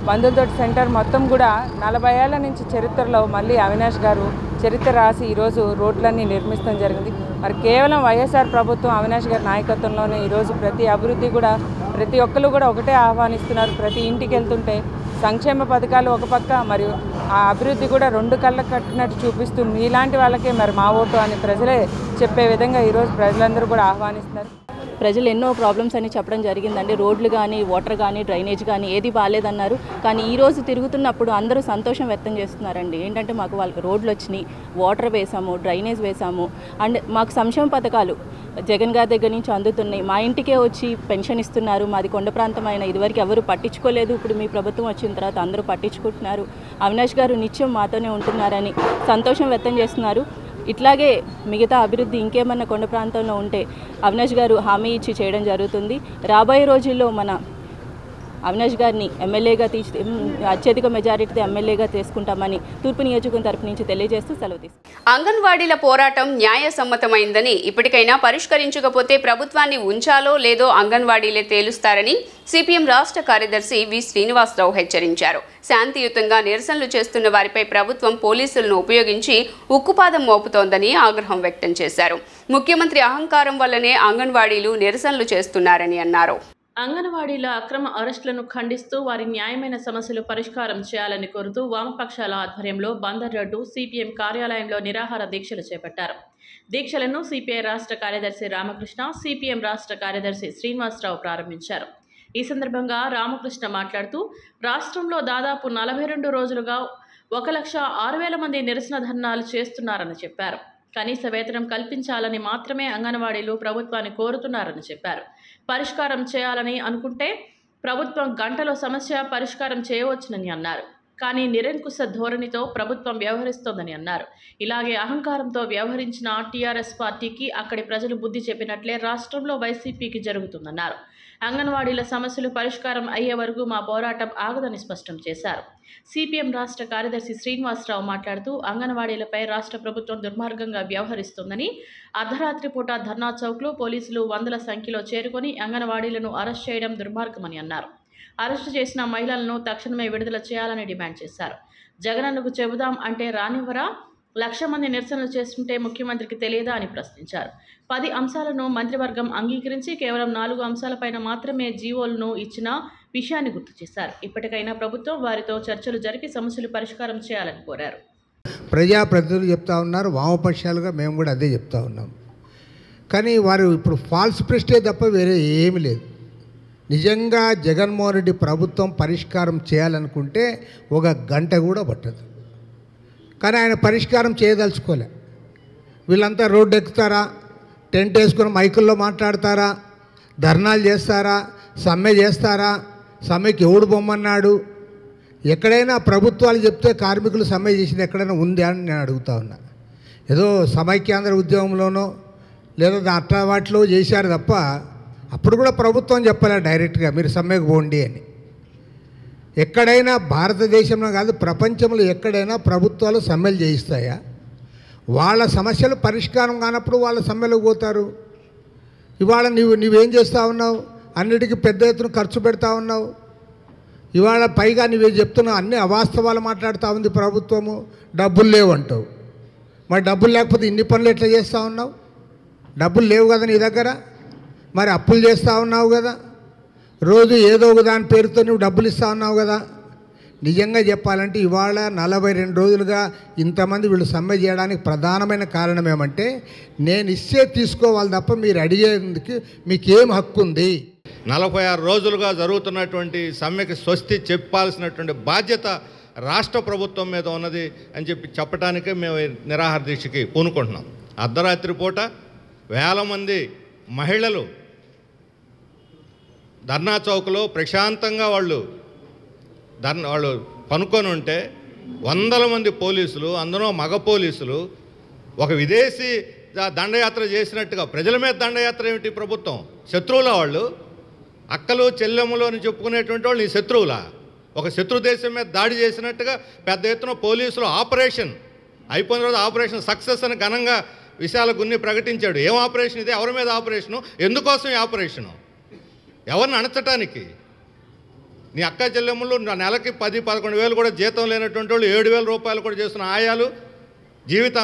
బంధుదోటి సెంటర్ మొత్తం కూడా 40 ఏళ్ల నుంచి చరిత్రలో మళ్ళీ అవినాష్ గారు చరిత్ర రాసి ఈరోజు రోడ్లన్నీ నిర్మించడం జరిగింది. మరి కేవలం వైఎస్ఆర్ ప్రభుత్వం అవినాష్ గారి నాయకత్వంలోనే ఈరోజు ప్రతి అభివృద్ధి కూడా ప్రతి ఒక్కరు కూడా ఒకటే ఆహ్వానిస్తున్నారు. ప్రతి ఇంటికి వెళ్తుంటే సంక్షేమ పథకాలు ఒక పక్క, మరియు ఆ అభివృద్ధి కూడా రెండు కళ్ళకు కట్టినట్టు చూపిస్తూ మీలాంటి వాళ్ళకే మరి మా ఓటు అని ప్రజలే చెప్పే విధంగా ఈరోజు ప్రజలందరూ కూడా ఆహ్వానిస్తున్నారు. ప్రజలు ఎన్నో ప్రాబ్లమ్స్ అని చెప్పడం జరిగిందండి. రోడ్లు కానీ, వాటర్ కానీ, డ్రైనేజ్ కానీ ఏది బాగాలేదన్నారు. కానీ ఈరోజు తిరుగుతున్నప్పుడు అందరూ సంతోషం వ్యక్తం చేస్తున్నారండి. ఏంటంటే మాకు వాళ్ళకి రోడ్లు వచ్చినాయి, వాటర్ వేసాము, డ్రైనేజ్ వేసాము, అండ్ మాకు సంక్షేమ పథకాలు జగన్ గారి దగ్గర నుంచి అందుతున్నాయి. మా ఇంటికే వచ్చి పెన్షన్ ఇస్తున్నారు. మాది కొండ ప్రాంతం అయినా ఇదివరకు ఎవరు పట్టించుకోలేదు. ఇప్పుడు మీ ప్రభుత్వం వచ్చిన తర్వాత అందరూ పట్టించుకుంటున్నారు. అవినాష్ గారు నిత్యం మాతోనే ఉంటున్నారని సంతోషం వ్యక్తం చేస్తున్నారు. ఇట్లాగే మిగతా అభివృద్ధి ఇంకేమన్నా కొండ ప్రాంతంలో ఉంటే అవినాష్ గారు హామీ ఇచ్చి చేయడం జరుగుతుంది. రాబోయే రోజుల్లో మన అవినాష్ గారిని ఎమ్మెల్యేగా అత్యధిక మెజారిటీతో ఎమ్మెల్యేగా తీసుకుంటామని తూర్పు నియోజకవర్గం తరపు నుంచి తెలియజేస్తూ సెలవు తీసుకుంటాం. అంగన్వాడీల పోరాటం న్యాయసమ్మతమైందని, ఇప్పటికైనా పరిష్కరించకపోతే ప్రభుత్వాన్ని ఉంచాలో లేదో అంగన్వాడీలే తేలుస్తారని సిపిఎం రాష్ట్ర కార్యదర్శి వి శ్రీనివాసరావు హెచ్చరించారు. శాంతియుతంగా నిరసనలు చేస్తున్న వారిపై ప్రభుత్వం పోలీసులను ఉపయోగించి ఉక్కుపాదం మోపుతోందని ఆగ్రహం వ్యక్తం చేశారు. ముఖ్యమంత్రి అహంకారం వల్లనే అంగన్వాడీలు నిరసనలు చేస్తున్నారని అన్నారు. అంగన్వాడీల అక్రమ అరెస్టులను ఖండిస్తూ వారి న్యాయమైన సమస్యలు పరిష్కారం చేయాలని కోరుతూ వామపక్షాల ఆధ్వర్యంలో బందర్ రోడ్డు సిపిఎం కార్యాలయంలో నిరాహార దీక్షలు చేపట్టారు. దీక్షలను సిపిఐ రాష్ట్ర కార్యదర్శి రామకృష్ణ, సిపిఎం రాష్ట్ర కార్యదర్శి శ్రీనివాసరావు ప్రారంభించారు. ఈ సందర్భంగా రామకృష్ణ మాట్లాడుతూ రాష్ట్రంలో దాదాపు 42 రోజులుగా 1,06,000 మంది నిరసన ధర్నాలు చేస్తున్నారని చెప్పారు. కనీస వేతనం కల్పించాలని మాత్రమే అంగన్వాడీలు ప్రభుత్వాన్ని కోరుతున్నారని చెప్పారు. పరిష్కారం చేయాలని అనుకుంటే ప్రభుత్వం గంటలో సమస్య పరిష్కారం చేయవచ్చునని అన్నారు. కానీ నిరంకుశ ధోరణితో ప్రభుత్వం వ్యవహరిస్తోందని అన్నారు. ఇలాగే అహంకారంతో వ్యవహరించిన టీఆర్ఎస్ పార్టీకి అక్కడి ప్రజలు బుద్ధి చెప్పినట్లే రాష్ట్రంలో వైసీపీకి జరుగుతుందన్నారు. అంగన్వాడీల సమస్యలు పరిష్కారం అయ్యే వరకు మా పోరాటం ఆగదని స్పష్టం చేశారు. సిపిఎం రాష్ట్ర కార్యదర్శి శ్రీనివాసరావు మాట్లాడుతూ అంగన్వాడీలపై రాష్ట్ర ప్రభుత్వం దుర్మార్గంగా వ్యవహరిస్తోందని, అర్ధరాత్రి పూట ధర్నా చౌక్లో పోలీసులు వందల సంఖ్యలో చేరుకొని అంగన్వాడీలను అరెస్ట్ చేయడం దుర్మార్గమని అన్నారు. అరెస్టు చేసిన మహిళలను తక్షణమే విడుదల చేయాలని డిమాండ్ చేశారు. జగనన్నకు చెబుదాం అంటే రానివ్వరా? 1,00,000 మంది నిరసనలు చేస్తుంటే ముఖ్యమంత్రికి తెలియదా అని ప్రశ్నించారు. 10 అంశాలను మంత్రివర్గం అంగీకరించి కేవలం 4 అంశాలపైన మాత్రమే జీవోలను ఇచ్చిన విషయాన్ని గుర్తు చేశారు. ఇప్పటికైనా ప్రభుత్వం వారితో చర్చలు జరిపి సమస్యలు పరిష్కారం చేయాలని కోరారు. ప్రజాప్రతినిధులు చెప్తా ఉన్నారు, వామపక్షాలుగా మేము కూడా అదే చెప్తా ఉన్నాం. కానీ వారు ఇప్పుడు ఫాల్స్ ప్రెస్టేజ్ తప్ప వేరే ఏమీ లేదు. నిజంగా జగన్మోహన్ రెడ్డి ప్రభుత్వం పరిష్కారం చేయాలనుకుంటే 1 గంట కూడా పట్టదు. కానీ ఆయన పరిష్కారం చేయదలుచుకోలే. వీళ్ళంతా రోడ్డు ఎక్కుతారా, టెంట్ వేసుకుని మైకుల్లో మాట్లాడతారా, ధర్నాలు చేస్తారా, సమ్మె చేస్తారా? సమ్మెకి ఎవడు బొమ్మన్నాడు? ఎక్కడైనా ప్రభుత్వాలు చెప్తే కార్మికులు సమ్మె చేసింది ఎక్కడైనా ఉంది అని నేను అడుగుతా ఉన్నా. ఏదో సమైక్యాంధ్ర ఉద్యమంలోనో లేదా అట్లా వాటిలో చేశారు తప్ప అప్పుడు కూడా ప్రభుత్వం చెప్పలే డైరెక్ట్గా మీరు సమ్మెకు పోండి అని. ఎక్కడైనా భారతదేశంలో కాదు ప్రపంచంలో ఎక్కడైనా ప్రభుత్వాలు సమ్మెలు చేయిస్తాయా? వాళ్ళ సమస్యలు పరిష్కారం కానప్పుడు వాళ్ళ సమ్మెలకు పోతారు. ఇవాళ నువ్వేం చేస్తూ ఉన్నావు? అన్నిటికీ పెద్ద ఎత్తున ఖర్చు పెడతా ఉన్నావు. ఇవాళ పైగా నువ్వే చెప్తున్నావు, అన్ని అవాస్తవాలు మాట్లాడుతూ ఉంది ప్రభుత్వము. డబ్బులు లేవు అంటావు. మరి డబ్బులు లేకపోతే ఇన్ని పనులు ఎట్లా చేస్తూ ఉన్నావు? డబ్బులు లేవు కదా నీ దగ్గర, మరి అప్పులు చేస్తూ ఉన్నావు కదా, రోజు ఏదో ఒక దాని పేరుతో నువ్వు డబ్బులు ఇస్తూ ఉన్నావు కదా. నిజంగా చెప్పాలంటే ఇవాళ 42 రోజులుగా ఇంతమంది వీళ్ళు సమ్మె చేయడానికి ప్రధానమైన కారణం ఏమంటే నేను ఇస్తే తీసుకోవాలి తప్ప మీరు అడిగేందుకు మీకేం హక్కు ఉంది? 46 రోజులుగా జరుగుతున్నటువంటి సమ్మెకి స్వస్తి చెప్పాల్సినటువంటి బాధ్యత రాష్ట్ర ప్రభుత్వం మీద ఉన్నది అని చెప్పడానికే మేము నిరాహార దీక్షకి పూనుకుంటున్నాం. అర్ధరాత్రి పూట వేల మంది మహిళలు ధర్నా చౌక్లో ప్రశాంతంగా వాళ్ళు పనుకొని ఉంటే వందల మంది పోలీసులు, అందులో మగ పోలీసులు ఒక విదేశీ దండయాత్ర చేసినట్టుగా ప్రజల మీద దండయాత్ర ఏమిటి? ప్రభుత్వం శత్రువుల వాళ్ళు, అక్కలు చెల్లెమ్మలు అని చెప్పుకునేటువంటి వాళ్ళు నీ శత్రువులా? ఒక శత్రు దేశం మీద దాడి చేసినట్టుగా పెద్ద ఎత్తున పోలీసులు ఆపరేషన్ అయిపోయిన తర్వాత ఆపరేషన్ సక్సెస్ అని ఘనంగా విశాల గున్ని ప్రకటించాడు. ఏం ఆపరేషన్ ఇది? ఎవరి మీద ఆపరేషను? ఎందుకోసం ఈ ఆపరేషను? ఎవరిని అణచటానికి? నీ అక్క చెల్లెమ్మలు నెలకి 10-11 వేలు కూడా జీతం లేనటువంటి వాళ్ళు 7,000 రూపాయలు కూడా చేస్తున్న ఆయాలు,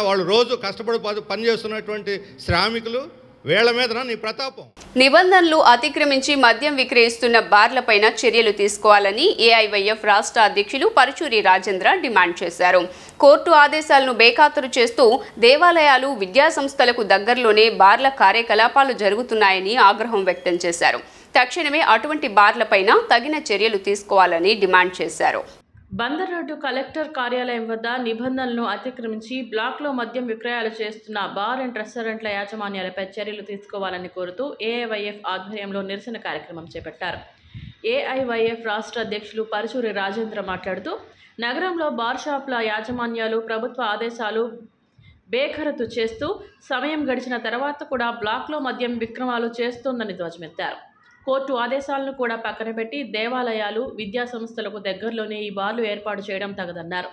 వాళ్ళు రోజు కష్టపడి పని చేస్తున్నటువంటి శ్రామికులు వీళ్ళ మీదన నీ ప్రతాపం. నిబంధనలు అతిక్రమించి మద్యం విక్రయిస్తున్న బార్లపైన చర్యలు తీసుకోవాలని ఏఐవైఎఫ్ రాష్ట్ర అధ్యక్షులు పరుచూరి రాజేంద్ర డిమాండ్ చేశారు. కోర్టు ఆదేశాలను బేఖాతరు చేస్తూ దేవాలయాలు, విద్యాసంస్థలకు దగ్గరలోనే బార్ల కార్యకలాపాలు జరుగుతున్నాయని ఆగ్రహం వ్యక్తం చేశారు. తక్షణమే అటువంటి బార్లపైన తగిన చర్యలు తీసుకోవాలని డిమాండ్ చేశారు. బందర్ రోడ్డు కలెక్టర్ కార్యాలయం వద్ద నిబంధనలను అతిక్రమించి బ్లాక్లో మద్యం విక్రయాలు చేస్తున్న బార్ అండ్ రెస్టారెంట్ల యాజమాన్యాలపై చర్యలు తీసుకోవాలని కోరుతూ ఏఐవైఎఫ్ ఆధ్వర్యంలో నిరసన కార్యక్రమం చేపట్టారు. ఏఐవైఎఫ్ రాష్ట్ర అధ్యక్షులు పరుచూరి రాజేంద్ర మాట్లాడుతూ నగరంలో బార్ షాపుల యాజమాన్యాలు ప్రభుత్వ ఆదేశాలు బేఖరతు చేస్తూ సమయం గడిచిన తర్వాత కూడా బ్లాక్లో మద్యం విక్రమాలు చేస్తోందని ధ్వజమెత్తారు. కోర్టు ఆదేశాలను కూడా పక్కన పెట్టి దేవాలయాలు, విద్యా సంస్థలకు దగ్గరలోనే ఈ బార్లు ఏర్పాటు చేయడం తగదన్నారు.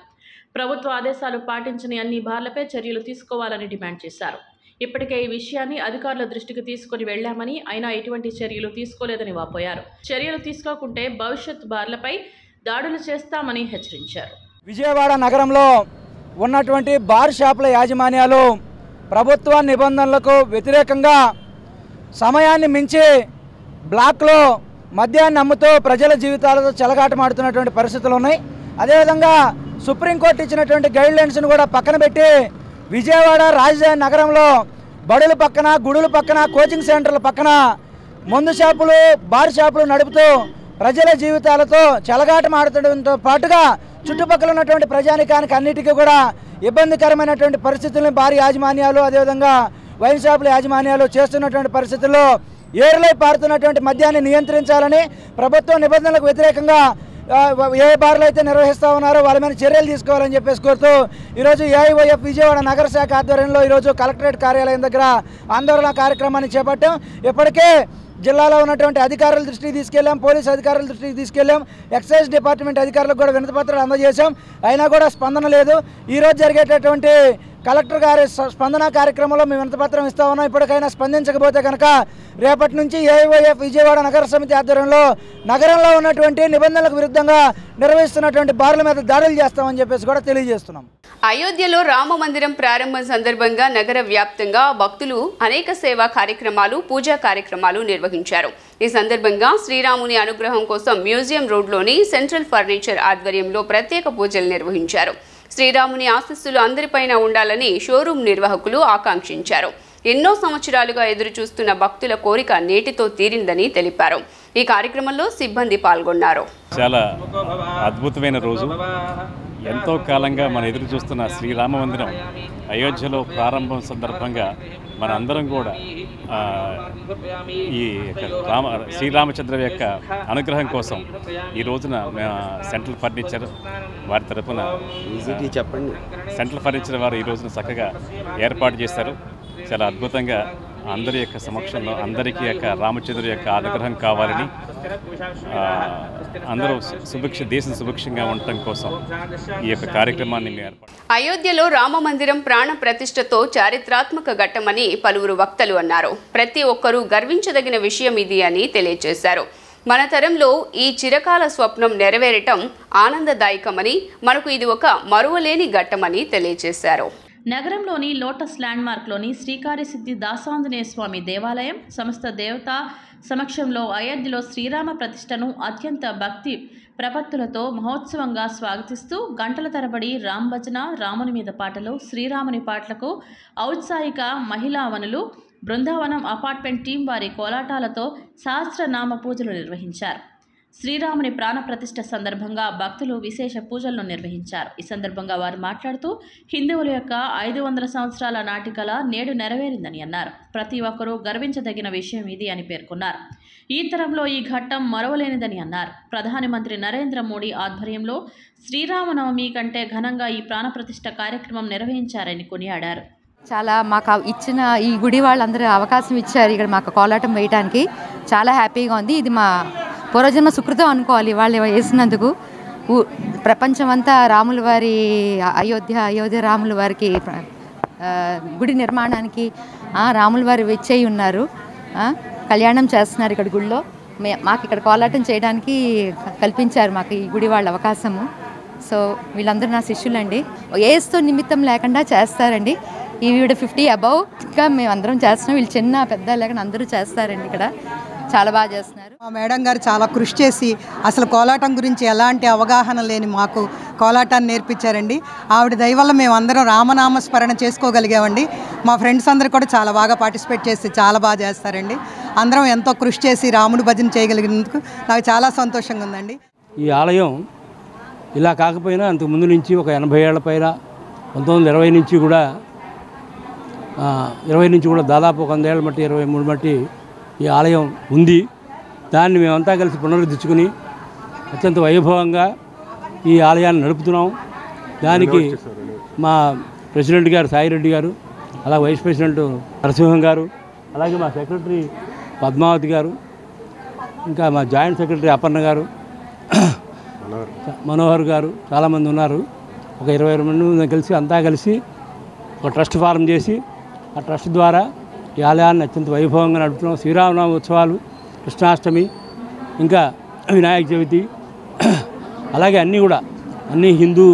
ప్రభుత్వ ఆదేశాలు పాటించని అన్ని బార్లపై చర్యలు తీసుకోవాలని డిమాండ్ చేశారు. ఇప్పటికే ఈ విషయాన్ని అధికారుల దృష్టికి తీసుకుని వెళ్లామని, అయినా ఎటువంటి చర్యలు తీసుకోలేదని వాపోయారు. చర్యలు తీసుకోకుంటే భవిష్యత్ బార్లపై దాడులు చేస్తామని హెచ్చరించారు. విజయవాడ నగరంలో ఉన్నటువంటి బార్ షాపుల యాజమాన్యాలు ప్రభుత్వ నిబంధనలకు వ్యతిరేకంగా సమయాన్ని మించి బ్లాక్లో మద్యాన్ని అమ్ముతూ ప్రజల జీవితాలతో చెలగాటమాడుతున్నటువంటి పరిస్థితులు ఉన్నాయి. అదేవిధంగా సుప్రీంకోర్టు ఇచ్చినటువంటి గైడ్లైన్స్ను కూడా పక్కన పెట్టి విజయవాడ రాజధాని నగరంలో బడుల పక్కన, గుడుల పక్కన, కోచింగ్ సెంటర్ల పక్కన మందు షాపులు, బార్ షాపులు నడుపుతూ ప్రజల జీవితాలతో చెలగాటమాడుతుండటంతో పాటుగా చుట్టుపక్కల ఉన్నటువంటి ప్రజానికానికి అన్నిటికీ కూడా ఇబ్బందికరమైనటువంటి పరిస్థితులను బార్ యాజమాన్యాలు, అదేవిధంగా వైన్ షాపుల యాజమాన్యాలు చేస్తున్నటువంటి పరిస్థితుల్లో ఏరులై పారుతున్నటువంటి మద్యాన్ని నియంత్రించాలని, ప్రభుత్వ నిబంధనలకు వ్యతిరేకంగా ఏ బార్లు అయితే నిర్వహిస్తూ ఉన్నారో వాళ్ళ మీద చర్యలు తీసుకోవాలని చెప్పేసి కోరుతూ ఈరోజు ఏఐవైఎఫ్ విజయవాడ నగర శాఖ ఆధ్వర్యంలో ఈరోజు కలెక్టరేట్ కార్యాలయం దగ్గర ఆందోళన కార్యక్రమాన్ని చేపట్టాం. ఇప్పటికే జిల్లాలో ఉన్నటువంటి అధికారుల దృష్టికి తీసుకెళ్లాం, పోలీసు అధికారుల దృష్టికి తీసుకెళ్లాం, ఎక్సైజ్ డిపార్ట్మెంట్ అధికారులకు కూడా వినతిపత్రాలు అందజేశాం. అయినా కూడా స్పందన లేదు. ఈరోజు జరిగేటటువంటి కలెక్టర్ గారి స్పందన కార్యక్రమంలో మేము వినతిపత్రం ఇస్తా ఉన్నాం. ఇప్పటికైనా స్పందించకపోతే కనుక రేపటి నుంచి ఏఐవైఎఫ్ విజయవాడ నగర సమితి ఆధ్వర్యంలో నగరంలో ఉన్నటువంటి నిబంధనలకు విరుద్ధంగా నిర్వహిస్తున్నటువంటి బార్ల మీద దాడులు చేస్తామని చెప్పేసి కూడా తెలియజేస్తున్నాం. అయోధ్యలో రామ మందిరం ప్రారంభం సందర్భంగా నగర వ్యాప్తంగా భక్తులు అనేక సేవా కార్యక్రమాలు, పూజా కార్యక్రమాలు నిర్వహించారు. ఈ సందర్భంగా శ్రీరాముని అనుగ్రహం కోసం మ్యూజియం రోడ్లోని సెంట్రల్ ఫర్నిచర్ ఆధ్వర్యంలో ప్రత్యేక పూజలు నిర్వహించారు. శ్రీరాముని ఆశీస్సులు అందరిపైన ఉండాలని షోరూం నిర్వాహకులు ఆకాంక్షించారు. ఎన్నో సంవత్సరాలుగా ఎదురు చూస్తున్న భక్తుల కోరిక నేటితో తీరిందని తెలిపారు. ఈ కార్యక్రమంలో సిబ్బంది పాల్గొన్నారు. చాలా అద్భుతమైన రోజు. ఎంతో కాలంగా మనం ఎదురు చూస్తున్న శ్రీరామ మందిరం అయోధ్యలో ప్రారంభం సందర్భంగా మన అందరం కూడా ఈ శ్రీరామచంద్ర యొక్క అనుగ్రహం కోసం ఈ రోజున సెంట్రల్ ఫర్నిచర్ వారి తరఫున చెప్పండి సెంట్రల్ ఫర్నిచర్ వారు ఈ రోజున చక్కగా ఏర్పాటు చేశారు. చాలా అద్భుతంగా అందరి యొక్క సమక్షంలో అందరికీ యొక్క రామచంద్రుడి యొక్క అనుగ్రహం కావాలని, అందరూ దేశం సుభిక్షంగా ఉండటం కోసం ఈ యొక్క కార్యక్రమాన్ని ఏర్పాటు. అయోధ్యలో రామ మందిరం ప్రాణ ప్రతిష్టతో చారిత్రాత్మక ఘట్టమని పలువురు వక్తలు అన్నారు. ప్రతి ఒక్కరూ గర్వించదగిన విషయం ఇది అని తెలియజేశారు. మన తరంలో ఈ చిరకాల స్వప్నం నెరవేరటం ఆనందదాయకమని, మనకు ఇది ఒక మరువలేని ఘట్టమని తెలియజేశారు. నగరంలోని లోటస్ ల్యాండ్మార్క్లోని శ్రీకార్యసిద్ధి దాసాంజనేయ స్వామి దేవాలయం సమస్త దేవతా సమక్షంలో అయోధ్యలో శ్రీరామ ప్రతిష్టను అత్యంత భక్తి ప్రపత్తులతో మహోత్సవంగా స్వాగతిస్తూ గంటల తరబడి రామ్ భజన, రాముని మీద పాటలు, శ్రీరాముని పాటలకు ఔత్సాహిక మహిళావనులు, బృందావనం అపార్ట్మెంట్ టీం వారి కోలాటాలతో సహస్రనామ పూజలు నిర్వహించారు. శ్రీరాముని ప్రాణప్రతిష్ఠ సందర్భంగా భక్తులు విశేష పూజలను నిర్వహించారు. ఈ సందర్భంగా వారు మాట్లాడుతూ హిందువుల యొక్క 500 సంవత్సరాల నాటి కళ నేడు నెరవేరిందని అన్నారు. ప్రతి ఒక్కరూ గర్వించదగిన విషయం ఇది అని పేర్కొన్నారు. ఈ తరంలో ఈ ఘట్టం మరవలేనిదని అన్నారు. ప్రధాని మంత్రి నరేంద్ర మోడీ ఆధ్వర్యంలో శ్రీరామనవమి కంటే ఘనంగా ఈ ప్రాణప్రతిష్ఠ కార్యక్రమం నిర్వహించారని కొనియాడారు. చాలా మాకు ఇచ్చిన ఈ గుడి వాళ్ళందరూ అవకాశం ఇచ్చారు ఇక్కడ మాకు కోలాటం వేయడానికి. చాలా హ్యాపీగా ఉంది. ఇది మా పూర్వజన్మ సుకృతం అనుకోవాలి వాళ్ళు వేసినందుకు. ప్రపంచమంతా రాముల వారి అయోధ్య రాముల వారికి గుడి నిర్మాణానికి రాముల వారి విచ్చేయి ఉన్నారు. కళ్యాణం చేస్తున్నారు ఇక్కడ గుడిలో. మాకు ఇక్కడ కోలాటం చేయడానికి కల్పించారు మాకు ఈ గుడి వాళ్ళ అవకాశము. సో వీళ్ళందరూ నా శిష్యులండి. ఏస్తో నిమిత్తం లేకుండా చేస్తారండి. ఈవిడ 50 అబౌవ్గా మేము అందరం చేస్తున్నాం. వీళ్ళు చిన్న పెద్ద లేకుండా అందరూ చేస్తారండి. ఇక్కడ చాలా బాగా చేస్తున్నారు. మా మేడం గారు చాలా కృషి చేసి అసలు కోలాటం గురించి ఎలాంటి అవగాహన లేని మాకు కోలాటాన్ని నేర్పించారండి. ఆవిడ దయ వల్ల మేము అందరం రామనామ స్మరణ చేసుకోగలిగామండి. మా ఫ్రెండ్స్ అందరూ కూడా చాలా బాగా పార్టిసిపేట్ చేసి చాలా బాగా చేస్తారండి. అందరం ఎంతో కృషి చేసి రాముడి భజన చేయగలిగినందుకు నాకు చాలా సంతోషంగా ఉందండి. ఈ ఆలయం ఇలా కాకపోయినా అంతకు ముందు నుంచి ఒక 80 ఏళ్ల పైన 1920 నుంచి కూడా 20 నుంచి కూడా దాదాపు 100 ఏళ్ళ మట్టి 23 మట్టి ఈ ఆలయం ఉంది. దాన్ని మేమంతా కలిసి పునరుద్ధరించుకుని అత్యంత వైభవంగా ఈ ఆలయాన్ని నడుపుతున్నాం. దానికి మా ప్రెసిడెంట్ గారు సాయిరెడ్డి గారు, అలాగే వైస్ ప్రెసిడెంట్ నరసింహం గారు, అలాగే మా సెక్రటరీ పద్మావతి గారు, ఇంకా మా జాయింట్ సెక్రటరీ అపర్ణ గారు, మనోహర్ గారు, చాలామంది ఉన్నారు. ఒక 20 మంది కలిసి అంతా కలిసి ఒక ట్రస్ట్ ఫారం చేసి ఆ ట్రస్ట్ ద్వారా ఈ ఆలయాన్ని అత్యంత వైభవంగా నడుపుతున్నాం. శ్రీరామనవమి ఉత్సవాలు, కృష్ణాష్టమి, ఇంకా వినాయక చవితి, అలాగే అన్ని హిందూ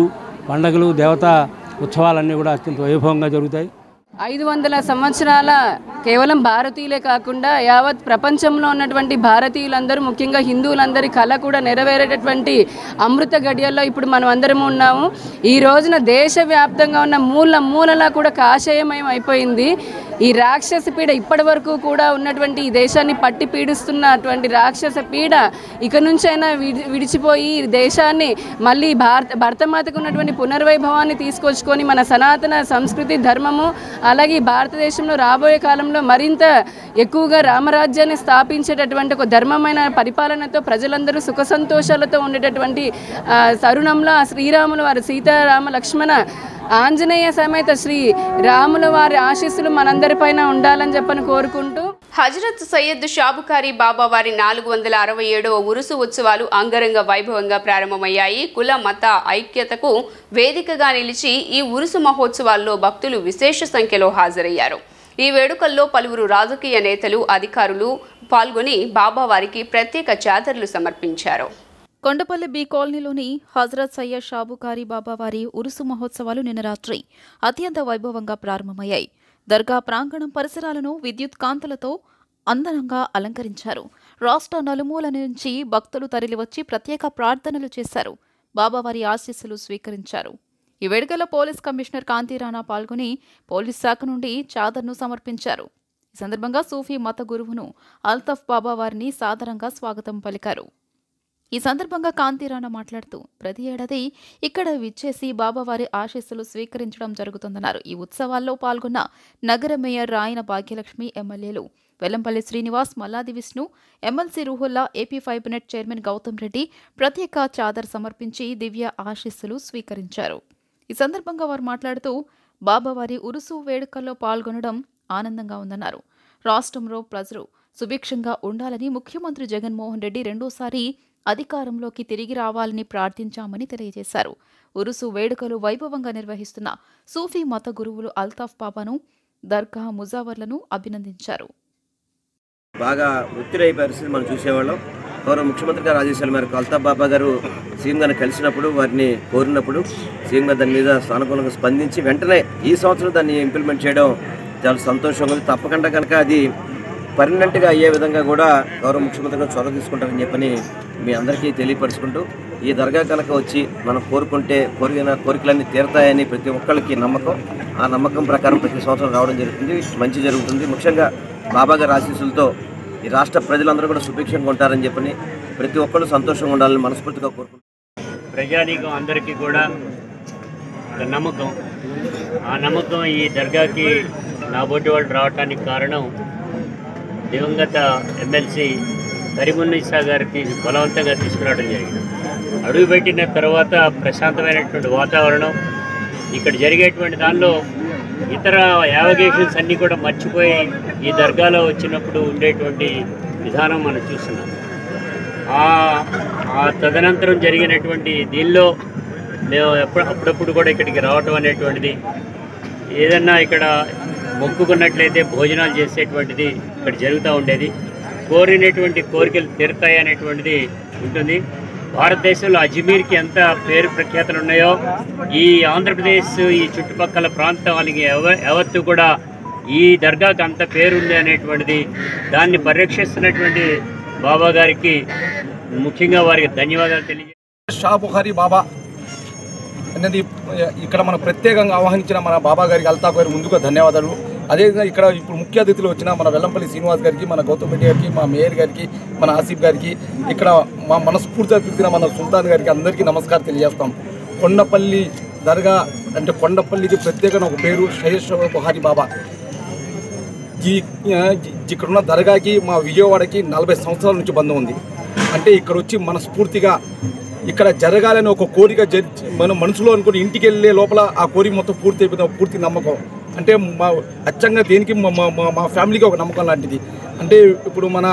పండుగలు, దేవతా ఉత్సవాలన్నీ కూడా అత్యంత వైభవంగా జరుగుతాయి. 500 సంవత్సరాల కేవలం భారతీయులే కాకుండా యావత్ ప్రపంచంలో ఉన్నటువంటి భారతీయులందరూ, ముఖ్యంగా హిందువులందరి కళ కూడా నెరవేరేటటువంటి అమృత గడియల్లో ఇప్పుడు మనం అందరం ఉన్నాము. ఈ రోజున దేశవ్యాప్తంగా ఉన్న మూలలా కూడా కాషాయమయం అయిపోయింది. ఈ రాక్షస పీడ ఇప్పటి వరకు కూడా ఉన్నటువంటి ఈ దేశాన్ని పట్టి పీడిస్తున్నటువంటి రాక్షస పీడ ఇక నుంచైనా విడిచిపోయి ఈ దేశాన్ని మళ్ళీ భరతమాతకు ఉన్నటువంటి పునర్వైభవాన్ని తీసుకొచ్చుకొని మన సనాతన సంస్కృతి, ధర్మము, అలాగే భారతదేశంలో రాబోయే కాలంలో మరింత ఎక్కువగా రామరాజ్యాన్ని స్థాపించేటటువంటి ఒక ధర్మమైన పరిపాలనతో ప్రజలందరూ సుఖ సంతోషాలతో ఉండేటటువంటి తరుణంలో ఆ శ్రీరాముల వారి సీతారామ లక్ష్మణ ఆంజనేయ సమేత శ్రీ రాముల వారి ఆశీస్సులు మనందరిపైన ఉండాలని చెప్పని కోరుకుంటూ హజరత్ సయ్యద్ షాబుకారి బాబా వారి 467వ ఉరుసు ఉత్సవాలు అంగరంగ వైభవంగా ప్రారంభమయ్యాయి. కుల మత ఐక్యతకు వేదికగా నిలిచి ఈ ఉరుసు మహోత్సవాల్లో భక్తులు విశేష సంఖ్యలో హాజరయ్యారు. ఈ వేడుకల్లో పలువురు రాజకీయ నేతలు, అధికారులు పాల్గొని బాబావారికి ప్రత్యేక చాదర్లు సమర్పించారు. కొండపల్లి బి కాలనీలోని హజరత్ సయ్యద్ షాబుకారి బాబా వారి ఉరుసు మహోత్సవాలు నిన్న రాత్రి అత్యంత వైభవంగా ప్రారంభమయ్యాయి. దర్గా ప్రాంగణం పరిసరాలను విద్యుత్ కాంతులతో అందంగా అలంకరించారు. రాష్ట్ర నలుమూల నుంచి భక్తులు తరలివచ్చి ప్రత్యేక ప్రార్థనలు చేశారు. బాబావారి ఆశీస్సులు స్వీకరించారు. ఈ వేడుకలో పోలీస్ కమిషనర్ కాంతి రాణా పాల్గొని పోలీస్ శాఖ నుండి చాదర్ను సమర్పించారు. ఈ సందర్భంగా సూఫీ మత గురువును అల్తఫ్ బాబా వారిని సాదరంగా స్వాగతం పలికారు. ఈ సందర్భంగా కాంతి రాణా మాట్లాడుతూ ప్రతి ఏడాది ఇక్కడ విచ్చేసి బాబావారి ఆశీస్సులు స్వీకరించడం జరుగుతుందన్నారు. ఈ ఉత్సవాల్లో పాల్గొన్న నగర మేయర్ రాయన భాగ్యలక్ష్మి, ఎమ్మెల్యేలు Vellampalli Srinivas, Malladi Vishnu, MLC Ruhulla, AP FiberNet chairman Gautam Reddy ప్రత్యేక చాదర్ సమర్పించి దివ్య ఆశీస్సులు స్వీకరించారు. ఈ సందర్భంగా వారు మాట్లాడుతూ బాబావారి ఉరుసు వేడుకల్లో పాల్గొనడం ఆనందంగా ఉందన్నారు. రాష్ట్రంలో ప్రజలు సుభిక్షంగా ఉండాలని ముఖ్యమంత్రి జగన్మోహన్ రెడ్డి రెండోసారి అధికారంలోకి తిరిగి రావాలని ప్రార్థించామని తెలియజేశారు. ఉరుసు వేడుకలు వైభవంగా నిర్వహిస్తున్న సూఫీ మత గురువులు అల్తాఫ్ బాబాను, దర్గా ముజావర్లను అభినందించారు. బాగా ఒత్తిడి పరిస్థితి మనం చూసేవాళ్ళం. గౌరవ ముఖ్యమంత్రి గారు ఆదేశాల మేరకు అల్తాఫ్ బాబా గారు సీఎం గారిని కలిసినప్పుడు, వారిని కోరినప్పుడు సీఎం గారు దాని మీద సానుకూలంగా స్పందించి వెంటనే ఈ సంవత్సరం దాన్ని ఇంప్లిమెంట్ చేయడం చాలా సంతోషంగా ఉంది. తప్పకుండా కనుక అది పర్మనెంట్గా అయ్యే విధంగా కూడా గౌరవ ముఖ్యమంత్రి గారు చొరవ తీసుకుంటారని చెప్పని మీ అందరికీ తెలియపరుచుకుంటూ, ఈ దర్గా కనుక వచ్చి మనం కోరుకుంటే కోరికలన్నీ తీరతాయని ప్రతి ఒక్కరికి నమ్మకం. ఆ నమ్మకం ప్రకారం ప్రతి సంవత్సరం రావడం జరుగుతుంది. మంచి జరుగుతుంది. ముఖ్యంగా బాబా గారి ఆశీస్సులతో ఈ రాష్ట్ర ప్రజలందరూ కూడా సుభిక్షంగా ఉంటారని చెప్పని ప్రతి ఒక్కరు సంతోషంగా ఉండాలని మనస్ఫూర్తిగా కోరుకుంటున్నాం. ప్రజానీకం అందరికీ కూడా నమ్మకం. ఆ నమ్మకం ఈ దర్గాకి నాబోటి వాళ్ళు రావడానికి కారణం దివంగత ఎమ్మెల్సీ కరీమున్నీసా గారికి బలవంతంగా తీసుకురావడం జరిగింది. అడుగుపెట్టిన తర్వాత ప్రశాంతమైనటువంటి వాతావరణం, ఇక్కడ జరిగేటువంటి దానిలో ఇతర యావగేషన్స్ అన్నీ కూడా మర్చిపోయి ఈ దర్గాలో వచ్చినప్పుడు ఉండేటువంటి విధానం మనం చూస్తున్నాం. ఆ తదనంతరం జరిగినటువంటి దీనిలో మేము అప్పుడప్పుడు కూడా ఇక్కడికి రావటం అనేటువంటిది, ఏదన్నా ఇక్కడ మొక్కుకున్నట్లయితే భోజనాలు చేసేటువంటిది ఇక్కడ జరుగుతూ ఉండేది. కోరినటువంటి కోరికలు తీరుతాయి అనేటువంటిది ఉంటుంది. భారతదేశంలో అజ్మీర్కి ఎంత పేరు ప్రఖ్యాతులు ఉన్నాయో ఈ ఆంధ్రప్రదేశ్ ఈ చుట్టుపక్కల ప్రాంతాలకి యావత్తు కూడా ఈ దర్గాకి అంత పేరుంది అనేటువంటిది దాన్ని పరిరక్షిస్తున్నటువంటి బాబా గారికి ముఖ్యంగా వారికి ధన్యవాదాలు తెలియజేస్తాను. షా బుఖారీ బాబా అనేది ఇక్కడ మనం ప్రత్యేకంగా ఆహ్వానించిన మన బాబా గారికి అల్తాఫ్ గారికి ముందుగా ధన్యవాదాలు. అదేవిధంగా ఇక్కడ ఇప్పుడు ముఖ్య అతిథులు వచ్చిన మన వెల్లంపల్లి శ్రీనివాస్ గారికి, మన గౌతమ్ రెడ్డి గారికి, మా మేయర్ గారికి, మన ఆసిఫ్ గారికి, ఇక్కడ మా మనస్ఫూర్తిగా పిలిచిన మన సుల్తాన్ గారికి అందరికీ నమస్కారం తెలియజేస్తాం. కొండపల్లి దర్గా అంటే కొండపల్లికి ప్రత్యేకంగా ఒక పేరు షా బుఖారీ బాబా. ఇక్కడున్న దర్గాకి మా విజయవాడకి 40 సంవత్సరాల నుంచి బంధం ఉంది. అంటే ఇక్కడ వచ్చి మనస్ఫూర్తిగా ఇక్కడ జరగాలని ఒక కోరిక మనం మనసులో అనుకుని ఇంటికి వెళ్ళే లోపల ఆ కోరిక మొత్తం పూర్తి అయిపోయింది. పూర్తి నమ్మకం అంటే మా అచ్చంగా దేనికి మా ఫ్యామిలీకి ఒక నమ్మకం లాంటిది. అంటే ఇప్పుడు మన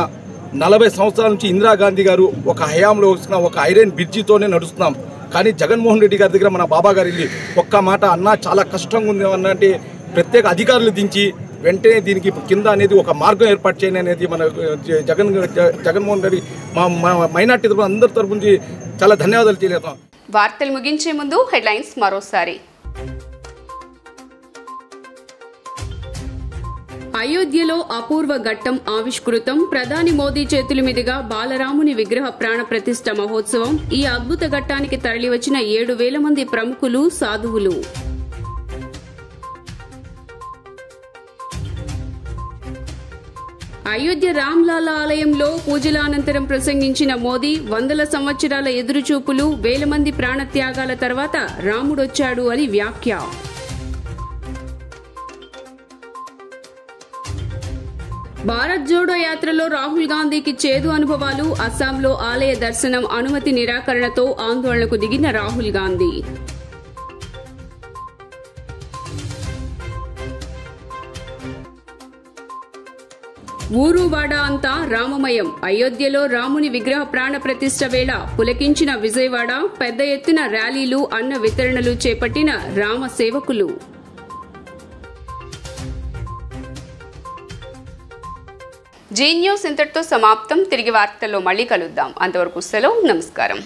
40 సంవత్సరాల నుంచి ఇందిరాగాంధీ గారు ఒక హయాంలో వచ్చిన ఒక ఐరన్ బ్రిడ్జితోనే నడుస్తున్నాం. కానీ జగన్మోహన్ రెడ్డి గారి దగ్గర మన బాబా గారు వెళ్ళి ఒక్క మాట అన్న చాలా కష్టంగా ఉంది అన్నంటే ప్రత్యేక అధికారులు దించి వెంటనే దీనికి కింద అనేది ఒక మార్గం ఏర్పాటు చేయని అనేది మన జగన్మోహన్ రెడ్డి మా మైనార్టీ తరఫున అందరి తరఫు నుంచి చాలా ధన్యవాదాలు తెలియజేస్తాం. వార్తలు ముగించే ముందు హెడ్లైన్స్ మరోసారి. అయోధ్యలో అపూర్వ ఘట్టం ఆవిష్కృతం. ప్రధాని మోదీ చేతుల మీదుగా బాలరాముని విగ్రహ ప్రాణ ప్రతిష్ఠ మహోత్సవం. ఈ అద్భుత ఘట్టానికి తరలివచ్చిన 7,000 మంది ప్రముఖులు, సాధువులు. అయోధ్య రామ్లాలా ఆలయంలో పూజల అనంతరం ప్రసంగించిన మోదీ, 100 సంవత్సరాల ఎదురుచూపులు, 1000 మంది ప్రాణత్యాగాల తర్వాత రాముడొచ్చాడు అని వ్యాఖ్య. భారత్ జోడో యాత్రలో రాహుల్ గాంధీకి చేదు అనుభవాలు. అస్సాంలో ఆలయ దర్శనం అనుమతి నిరాకరణతో ఆందోళనకు దిగిన రాహుల్ గాంధీ. ఊరువాడ అంతా రామమయం. అయోధ్యలో రాముని విగ్రహ ప్రాణ ప్రతిష్ఠ వేళ పులకించిన విజయవాడ. పెద్ద ఎత్తున ర్యాలీలు, అన్న వితరణలు చేపట్టిన రామ సేవకులు. జీ న్యూస్ ఇంతటితో సమాప్తం. తిరిగి వార్తల్లో మళ్ళీ కలుద్దాం. అంతవరకు సెలవు. నమస్కారం.